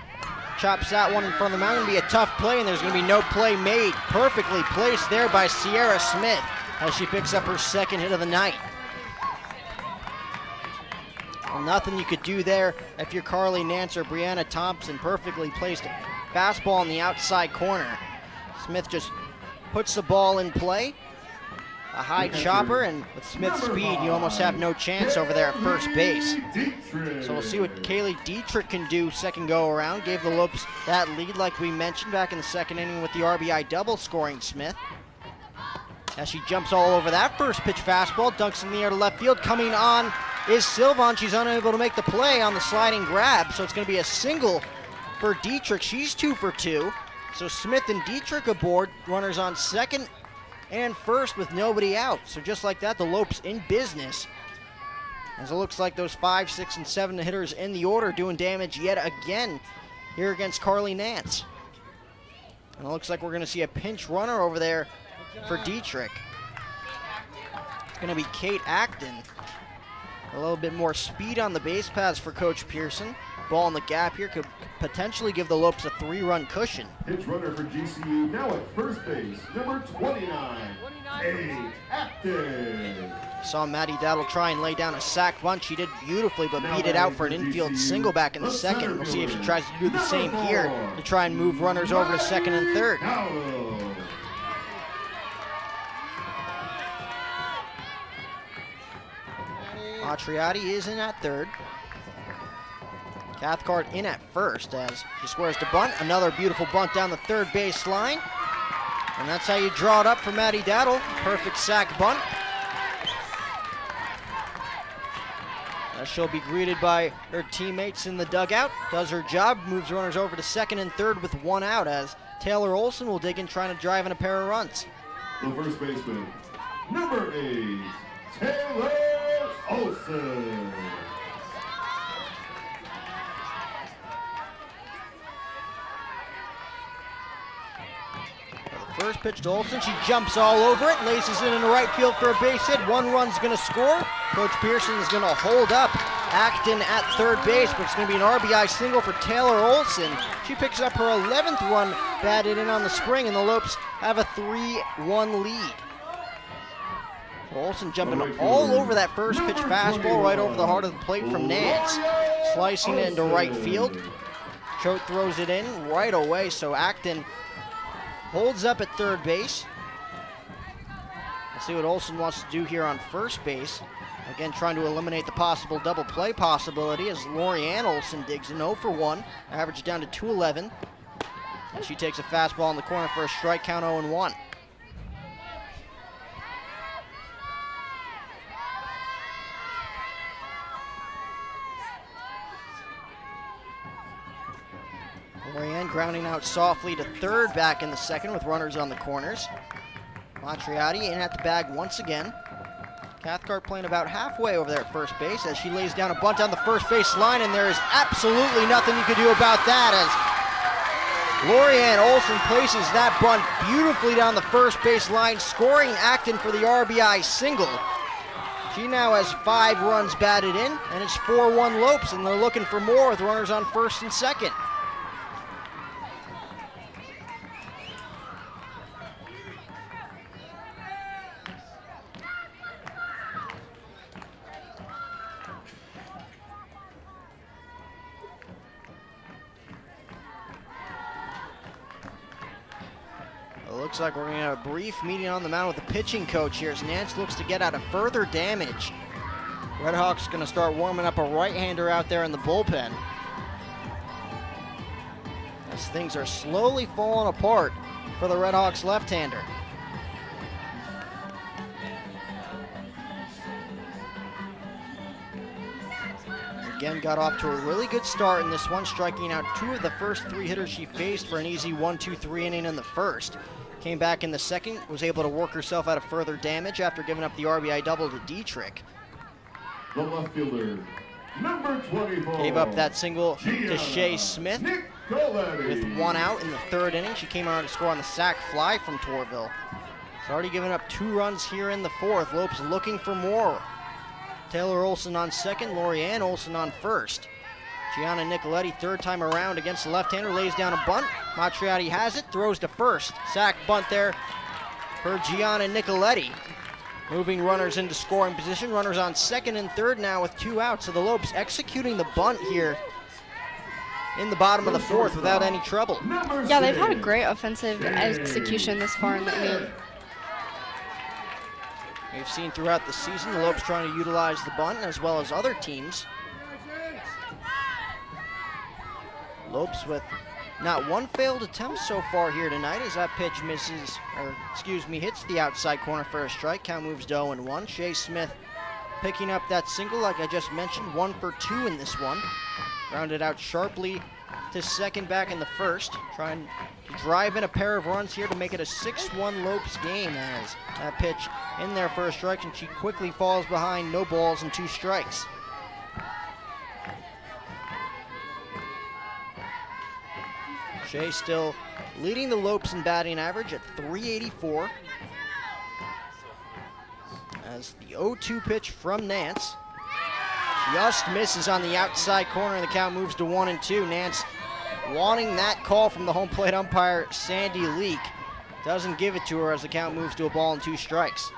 chops that one in front of the mound. It'll be a tough play, and there's going to be no play made. Perfectly placed there by Sierra Smith as she picks up her second hit of the night. Well, nothing you could do there if you're Carly Nance or Brianna Thompson. Perfectly placed fastball in the outside corner. Smith just puts the ball in play. A high chopper, and with Smith's speed, you almost have no chance over there at first base. So we'll see what Kaylee Dietrich can do second go around. Gave the Lopes that lead like we mentioned back in the second inning with the RBI double scoring Smith. As she jumps all over that first pitch fastball, dunks in the air to left field, coming on is Sylvan. She's unable to make the play on the sliding grab, so it's going to be a single for Dietrich. She's 2 for 2. So Smith and Dietrich aboard, runners on second and first with nobody out. So just like that, the Lopes in business. As it looks like those 5, 6, and 7 hitters in the order doing damage yet again here against Carly Nance. And it looks like we're going to see a pinch runner over there for Dietrich. It's going to be Kate Acton. A little bit more speed on the base paths for Coach Pearson. Ball in the gap here could potentially give the Lopes a 3-run cushion. Pinch runner for GCU now at first base, number 29, Kate Acton. Saw Maddie Dowdle try and lay down a sack bunt. She did beautifully, but beat it out for an infield single back in the second. We'll see if she tries to do the same here to try and move runners over to second and third. Matriotti is in at third. Cathcart in at first as she squares to bunt. Another beautiful bunt down the third base line. And that's how you draw it up for Maddie Dowdle. Perfect sack bunt. As she'll be greeted by her teammates in the dugout. Does her job, moves runners over to second and third with 1 out as Taylor Olson will dig in trying to drive in a pair of runs. The first baseman, number 8, Taylor Olson. First pitch to Olson, she jumps all over it, laces it into right field for a base hit. 1 run's gonna score. Coach Pearson is gonna hold up Acton at third base, but it's gonna be an RBI single for Taylor Olson. She picks up her 11th run batted in on the spring, and the Lopes have a 3-1 lead. Olson jumping all over that first pitch fastball right over the heart of the plate from Nance. Slicing it into right field. Choate throws it in right away, so Acton holds up at third base. We'll see what Olson wants to do here on first base. Again, trying to eliminate the possible double play possibility as Lorianne Olson digs in 0 for 1. Average down to 211. And she takes a fastball in the corner for a strike count 0-1. Lorianne grounding out softly to third back in the second with runners on the corners. Matriotti in at the bag once again. Cathcart playing about halfway over there at first base as she lays down a bunt down the first base line, and there is absolutely nothing you can do about that as Lorianne Olson places that bunt beautifully down the first base line, scoring Acton for the RBI single. She now has 5 runs batted in, and it's 4-1 Lopes, and they're looking for more with runners on first and second. Looks like we're going to have a brief meeting on the mound with the pitching coach here as Nance looks to get out of further damage. Redhawks going to start warming up a right-hander out there in the bullpen. As things are slowly falling apart for the Redhawks left-hander. Again, got off to a really good start in this one, striking out 2 of the first 3 hitters she faced for an easy 1-2-3 inning in the first. Came back in the second, was able to work herself out of further damage after giving up the RBI double to Dietrich. The left fielder, number 24. Gave up that single to Shea Smith with 1 out in the third inning. She came around to score on the sac fly from Torville. She's already given up 2 runs here in the fourth. Lopes looking for more. Taylor Olson on second, Lorianne Olson on first. Gianna Nicoletti, third time around against the left-hander, lays down a bunt. Matriotti has it, throws to first. Sack bunt there for Gianna Nicoletti. Moving runners into scoring position. Runners on second and third now with 2 outs. So the Lopes executing the bunt here in the bottom of the fourth without any trouble. Yeah, they've had a great offensive execution this far in the inning. We've seen throughout the season the Lopes trying to utilize the bunt as well as other teams. Lopes with not 1 failed attempt so far here tonight as that pitch hits the outside corner for a strike. Count moves to 0-1. Shea Smith picking up that single, like I just mentioned, 1 for 2 in this one. Grounded out sharply to second back in the first. Trying to drive in a pair of runs here to make it a 6-1 Lopes game, as that pitch in there for a strike, and she quickly falls behind. No balls and 2 strikes. Shea still leading the Lopes in batting average at .384. As the 0-2 pitch from Nance just misses on the outside corner, and the count moves to 1-2. Nance wanting that call from the home plate umpire, Sandy Leak. Doesn't give it to her as the count moves to a ball and 2 strikes.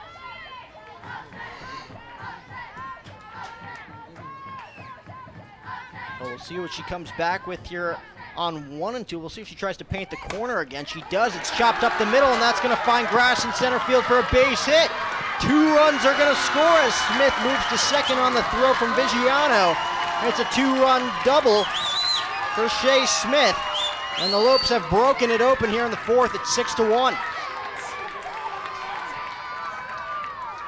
So we'll see what she comes back with here on 1-2. We'll see if she tries to paint the corner again. She does. It's chopped up the middle, and that's going to find grass in center field for a base hit. 2 runs are going to score as Smith moves to second on the throw from Vigiano. It's a 2-run double for Shea Smith, and the Lopes have broken it open here in the 4th at 6-1.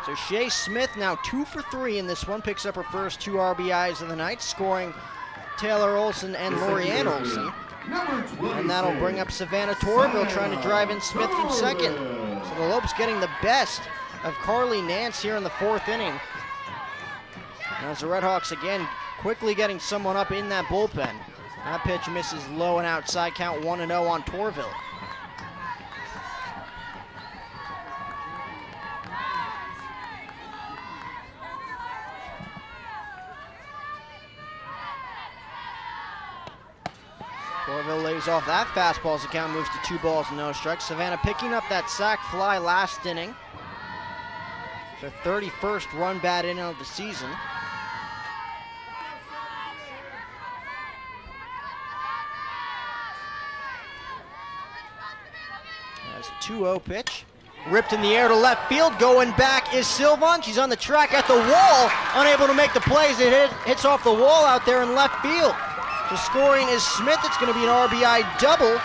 So Shea Smith now 2 for 3 in this one, picks up her first 2 RBIs of the night, scoring Taylor Olson and Lorianne Olson. And that'll bring up Savannah Torville trying to drive in Smith from second. So the Lopes getting the best of Carly Nance here in the 4th inning. As the Redhawks again quickly getting someone up in that bullpen. That pitch misses low and outside, count 1-0 on Torville. Torville lays off that fastball as the count moves to 2 balls and no strikes. Savannah picking up that sac fly last inning. It's her 31st run bat in of the season. That's a 2-0 pitch. Ripped in the air to left field. Going back is Sylvan. She's on the track at the wall. Unable to make the plays. It hits off the wall out there in left field. So scoring is Smith. It's going to be an RBI double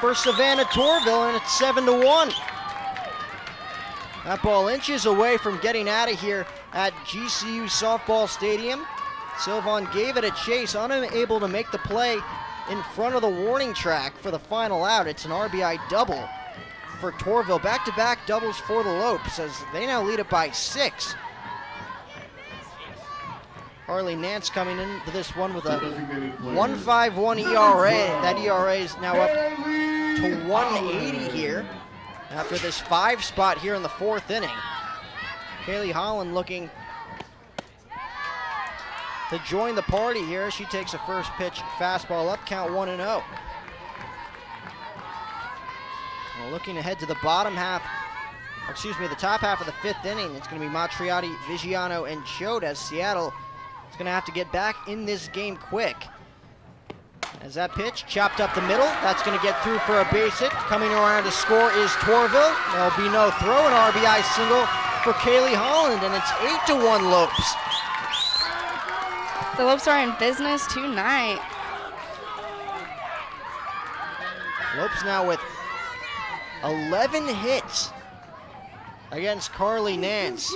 for Savannah Torville, and it's 7-1. That ball inches away from getting out of here at GCU Softball Stadium. Sylvan gave it a chase, unable to make the play in front of the warning track for the final out. It's an RBI double for Torville. Back-to-back doubles for the Lopes as they now lead it by 6. Harley Nance coming into this one with a 1.51 ERA. That ERA is now up to 1.80 here after this 5 spot here in the 4th inning. Kaylee Holland looking to join the party here. She takes a first pitch fastball up, count 1-0. Well, looking ahead to the bottom half, the top half of the 5th inning, it's going to be Matriotti, Vigiano, and Choate as Seattle is going to have to get back in this game quick. As that pitch chopped up the middle, that's going to get through for a base hit. Coming around to score is Torville. There'll be no throw, an RBI single for Kaylee Holland, and it's 8-1 Lopes. The Lopes are in business tonight. Lopes now with 11 hits against Carly Nance.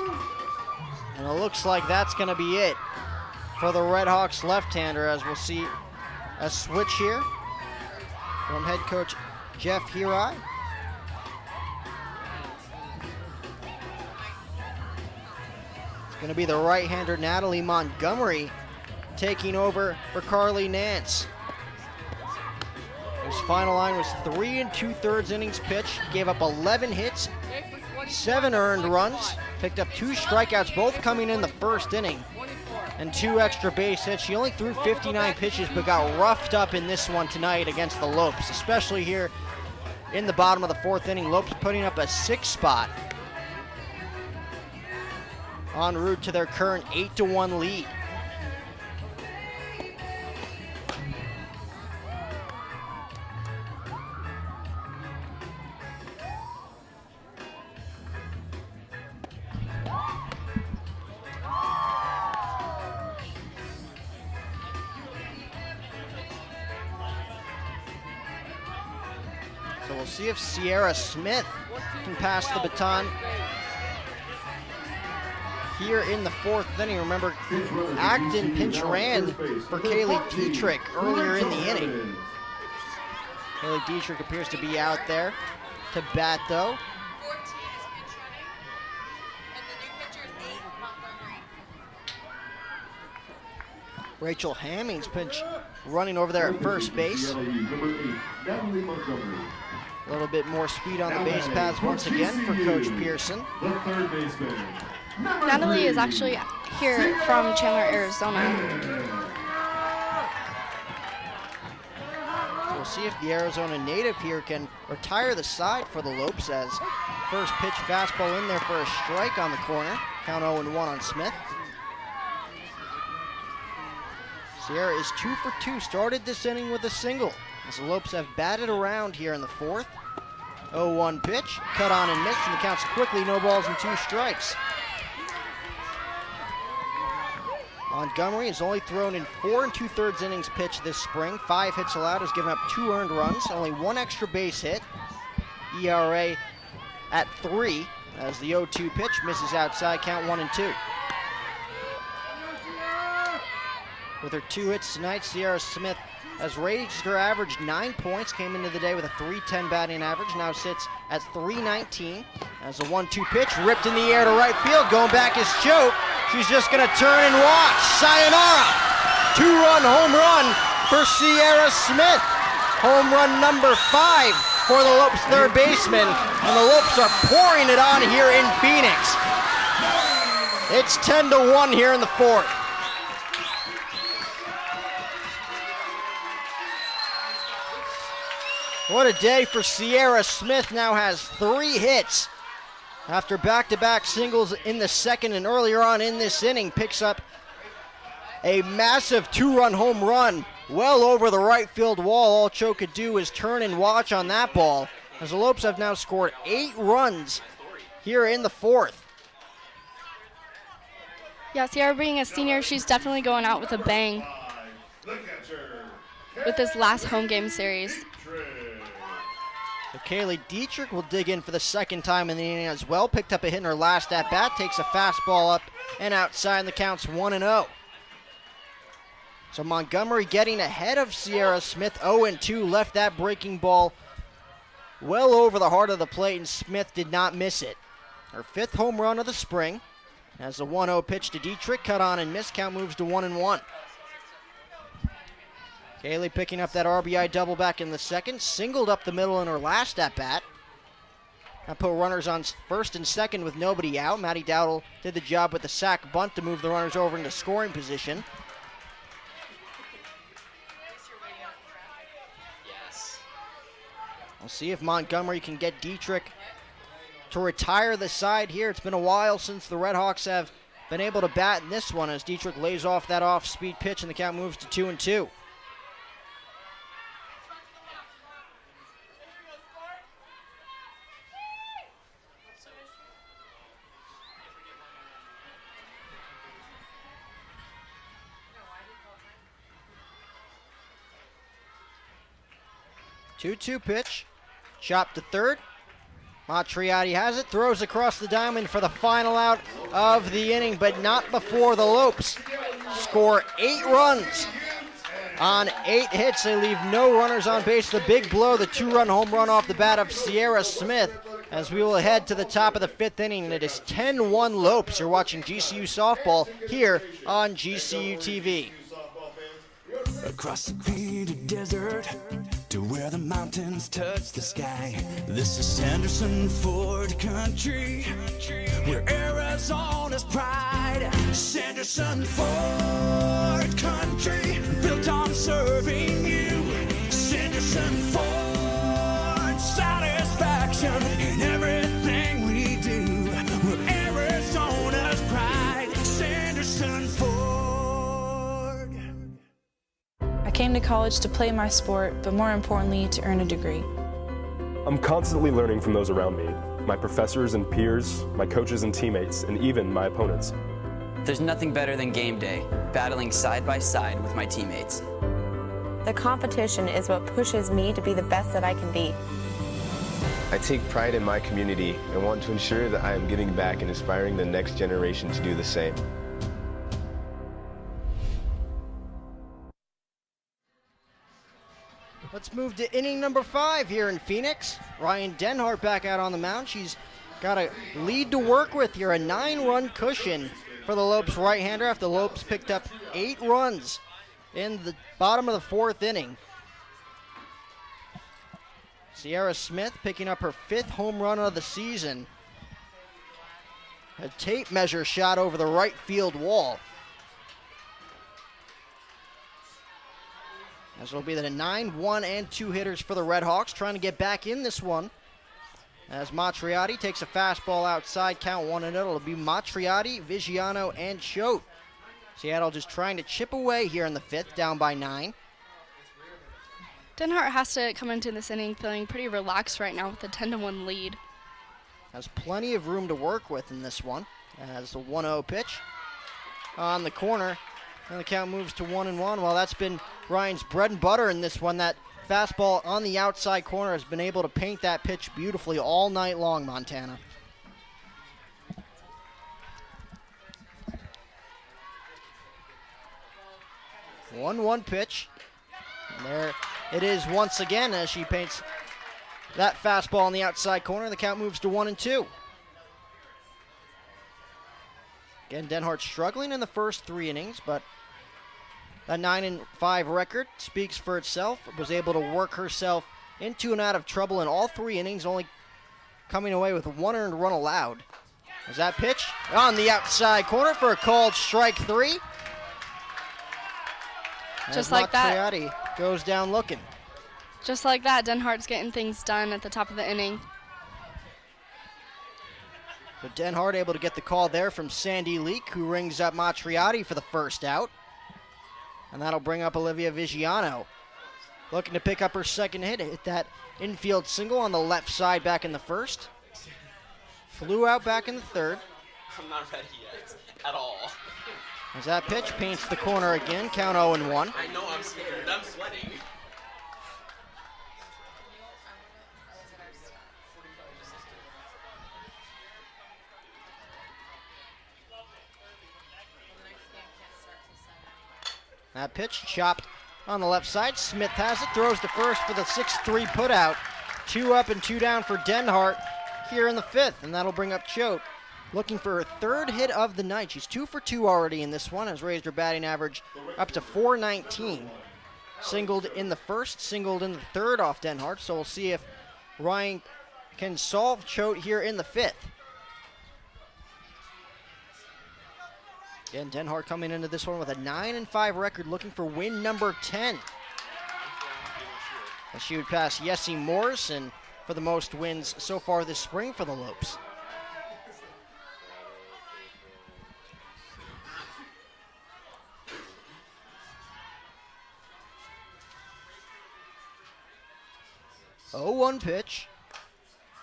And it looks like that's going to be it for the Redhawks left-hander, as we'll see a switch here from head coach Jeff Hirai. It's going to be the right-hander Natalie Montgomery taking over for Carly Nance. His final line was 3 2/3 innings pitched. Gave up 11 hits, 7 earned runs, picked up 2 strikeouts, both coming in the 1st inning, and 2 extra base hits. She only threw 59 pitches, but got roughed up in this one tonight against the Lopes, especially here in the bottom of the 4th inning. Lopes putting up a 6 spot en route to their current 8-1 lead. So we'll see if Sierra Smith can pass the baton here in the fourth inning. Remember, Acton pinch ran for Kaylee Dietrich earlier in the inning. Kaylee Dietrich appears to be out there to bat, though. Rachel Hamming's pinch running over there at first base. A little bit more speed on the base paths once again for Coach Pearson. Natalie is actually here from Chandler, Arizona. We'll see if the Arizona native here can retire the side for the Lopes, as first pitch fastball in there for a strike on the corner. Count 0-1 on Smith. Sierra is 2 for 2, started this inning with a single, as the Lopes have batted around here in the fourth. 0-1 pitch, cut on and missed, and the count's quickly no balls and 2 strikes. Montgomery has only thrown in 4 2/3 innings pitched this spring. 5 hits allowed, has given up 2 earned runs, only 1 extra base hit. ERA at 3, as the 0-2 pitch misses outside, count 1-2. With her 2 hits tonight, Sierra Smith has raised her average 9 points, came into the day with a .310 batting average, now sits at .319. As a 1-2 pitch ripped in the air to right field, going back is Choate. She's just gonna turn and watch. Sayonara! 2-run home run for Sierra Smith. Home run number 5 for the Lopes third baseman, and the Lopes are pouring it on here in Phoenix. It's 10-1 here in the fourth. What a day for Sierra Smith. Now has 3 hits after back-to-back singles in the second, and earlier on in this inning picks up a massive 2-run home run well over the right field wall. All Cho could do is turn and watch on that ball, as the Lopes have now scored 8 runs here in the fourth. Yeah, Sierra being a senior, she's definitely going out with a bang with this last home game series. So Kaylee Dietrich will dig in for the second time in the inning as well. Picked up a hit in her last at-bat, takes a fastball up and outside, and the count's 1-0. So Montgomery getting ahead of Sierra Smith. 0-2, left that breaking ball well over the heart of the plate, and Smith did not miss it. Her 5th home run of the spring. As the 1-0 pitch to Dietrich, cut on and miss, count moves to 1-1. Kaylee picking up that RBI double back in the second, singled up the middle in her last at-bat. That put runners on first and second with nobody out. Maddie Dowdle did the job with the sac bunt to move the runners over into scoring position. We'll see if Montgomery can get Dietrich to retire the side here. It's been a while since the Red Hawks have been able to bat in this one, as Dietrich lays off that off-speed pitch and the count moves to 2-2. Two-two pitch, chopped to third. Matriotti has it, throws across the diamond for the final out of the inning, but not before the Lopes score 8 runs on 8 hits. They leave no runners on base. The big blow, the 2-run home run off the bat of Sierra Smith, as we will head to the top of the 5th inning, and it is 10-1 Lopes. You're watching GCU softball here on GCU TV. Across the green desert to where the mountains touch the sky. This is Sanderson Ford country, where Arizona's pride. Sanderson Ford country, built on serving you. Sanderson Ford, satisfaction in everything we do. We're Arizona's pride. Sanderson Ford. I came to college to play my sport, but more importantly, to earn a degree. I'm constantly learning from those around me, my professors and peers, my coaches and teammates, and even my opponents. There's nothing better than game day, battling side by side with my teammates. The competition is what pushes me to be the best that I can be. I take pride in my community and want to ensure that I am giving back and inspiring the next generation to do the same. Let's move to inning number 5 here in Phoenix. Ryan Denhart back out on the mound. She's got a lead to work with here, a 9-run cushion for the Lopes right-hander after the Lopes picked up 8 runs in the bottom of the 4th inning. Sierra Smith picking up her 5th home run of the season. A tape measure shot over the right field wall. As it'll be the 9, 1, and 2 hitters for the Red Hawks, trying to get back in this one. As Matriotti takes a fastball outside, count 1-0. It'll be Matriotti, Vigiano, and Choate. Seattle just trying to chip away here in the 5th, down by 9. Denhart has to come into this inning feeling pretty relaxed right now with a 10-1 lead. Has plenty of room to work with in this one. As the 1-0 pitch on the corner. And the count moves to 1-1. Well, that's been Ryan's bread and butter in this one. That fastball on the outside corner has been able to paint that pitch beautifully all night long, Montana. One pitch. And there it is once again as she paints that fastball on the outside corner. The count moves to 1-2. Again, Denhart struggling in the first 3 innings, but that 9-5 record speaks for itself. Was able to work herself into and out of trouble in all 3 innings, only coming away with 1 earned run allowed. As that pitch on the outside corner for a called strike 3. Just like that. Matriotti goes down looking. Just like that, Denhart's getting things done at the top of the inning. So Denhart able to get the call there from Sandy Leak, who rings up Matriotti for the first out. And that'll bring up Olivia Vigiano. Looking to pick up her second hit that infield single on the left side back in the first. Flew out back in the third. I'm not ready yet, at all. As that pitch paints the corner again, count 0-1. I know I'm scared, I'm sweating. That pitch chopped on the left side. Smith has it, throws to first for the 6-3 putout. 2 up and 2 down for Denhart here in the 5th, and that'll bring up Choate. Looking for her 3rd hit of the night. She's 2 for 2 already in this one, has raised her batting average up to .419. Singled in the first, singled in the 3rd off Denhart, so we'll see if Ryan can solve Choate here in the 5th. Again, Denhart coming into this one with a 9-5 record, looking for win number 10. And she would pass Yessie Morrison for the most wins so far this spring for the Lopes. Oh, 1 pitch.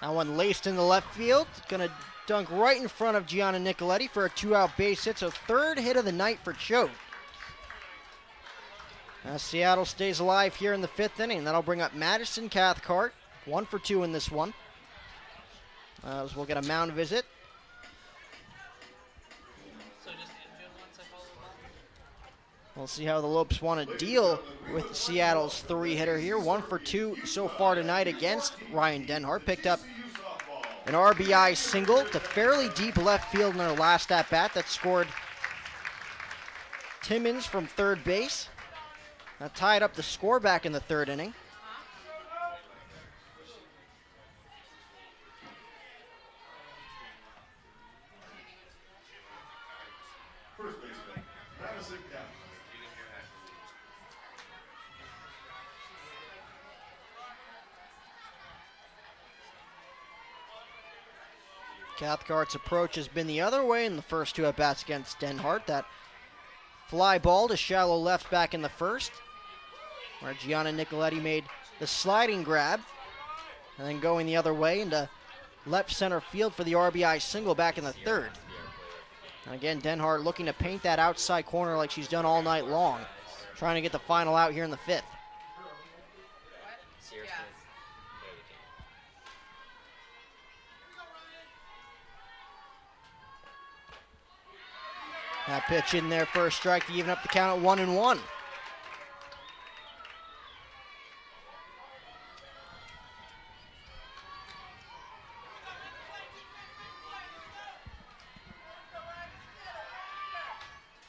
That one laced in the left field. Gonna dunk right in front of Gianna Nicoletti for a 2-out base hit. So 3rd hit of the night for Choate. As Seattle stays alive here in the 5th inning. That'll bring up Madison Cathcart. 1 for 2 in this one. As we'll get a mound visit. We'll see how the Lopes want to deal with Seattle's 3-hitter here. 1 for 2 so far tonight against Ryan Denhart. Picked up an RBI single to fairly deep left field in their last at-bat. That scored Timmons from 3rd base. That tied up the score back in the 3rd inning. First baseman, Madison Cathcart. Cathcart's approach has been the other way in the first 2 at-bats against Denhart. That fly ball to shallow left back in the first, where Gianna Nicoletti made the sliding grab, and then going the other way into left center field for the RBI single back in the 3rd. And again, Denhart looking to paint that outside corner like she's done all night long, trying to get the final out here in the 5th. That pitch in there for a strike to even up the count at 1-1.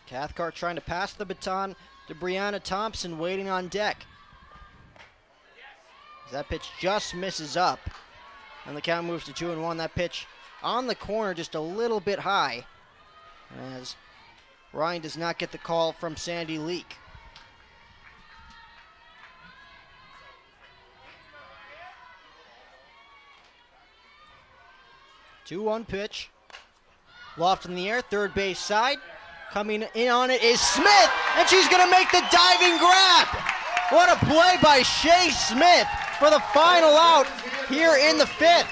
Cathcart trying to pass the baton to Brianna Thompson, waiting on deck. That pitch just misses up, and the count moves to 2-1. That pitch on the corner just a little bit high, as Ryan does not get the call from Sandy Leak. Two-one pitch. Loft in the air, third base side. Coming in on it is Smith, and she's going to make the diving grab. What a play by Shea Smith for the final out here in the fifth.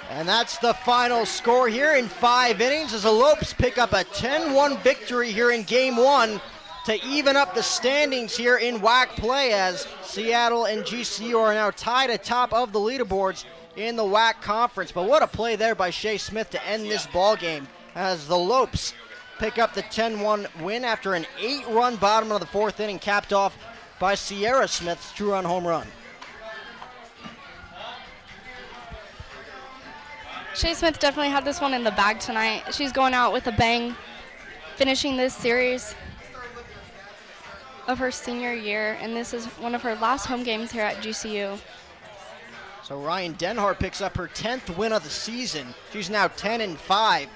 And that's the final score here in 5 innings as the Lopes pick up a 10-1 victory here in Game 1 to even up the standings here in WAC play, as Seattle and GCU are now tied atop of the leaderboards in the WAC conference. But what a play there by Shea Smith to end this ball game, as the Lopes pick up the 10-1 win after an 8-run bottom of the 4th inning, capped off by Sierra Smith's 2-run home run. Shea Smith definitely had this one in the bag tonight. She's going out with a bang, finishing this series of her senior year, and this is one of her last home games here at GCU. So Ryan Denhart picks up her 10th win of the season. She's now 10-5.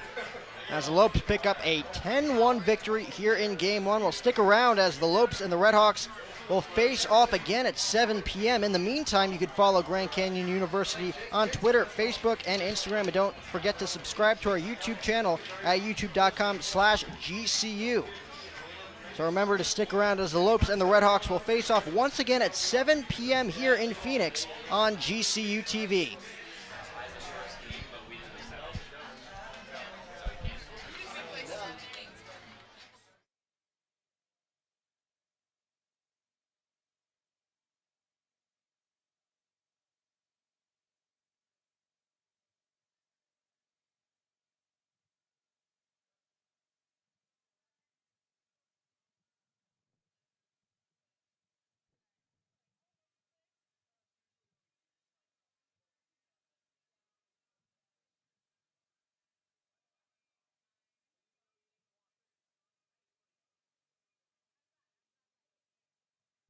As the Lopes pick up a 10-1 victory here in Game 1. We'll stick around as the Lopes and the Redhawks will face off again at 7 p.m. In the meantime, you can follow Grand Canyon University on Twitter, Facebook, and Instagram. And don't forget to subscribe to our YouTube channel at youtube.com/GCU. So remember to stick around as the Lopes and the Redhawks will face off once again at 7 p.m. here in Phoenix on GCU TV.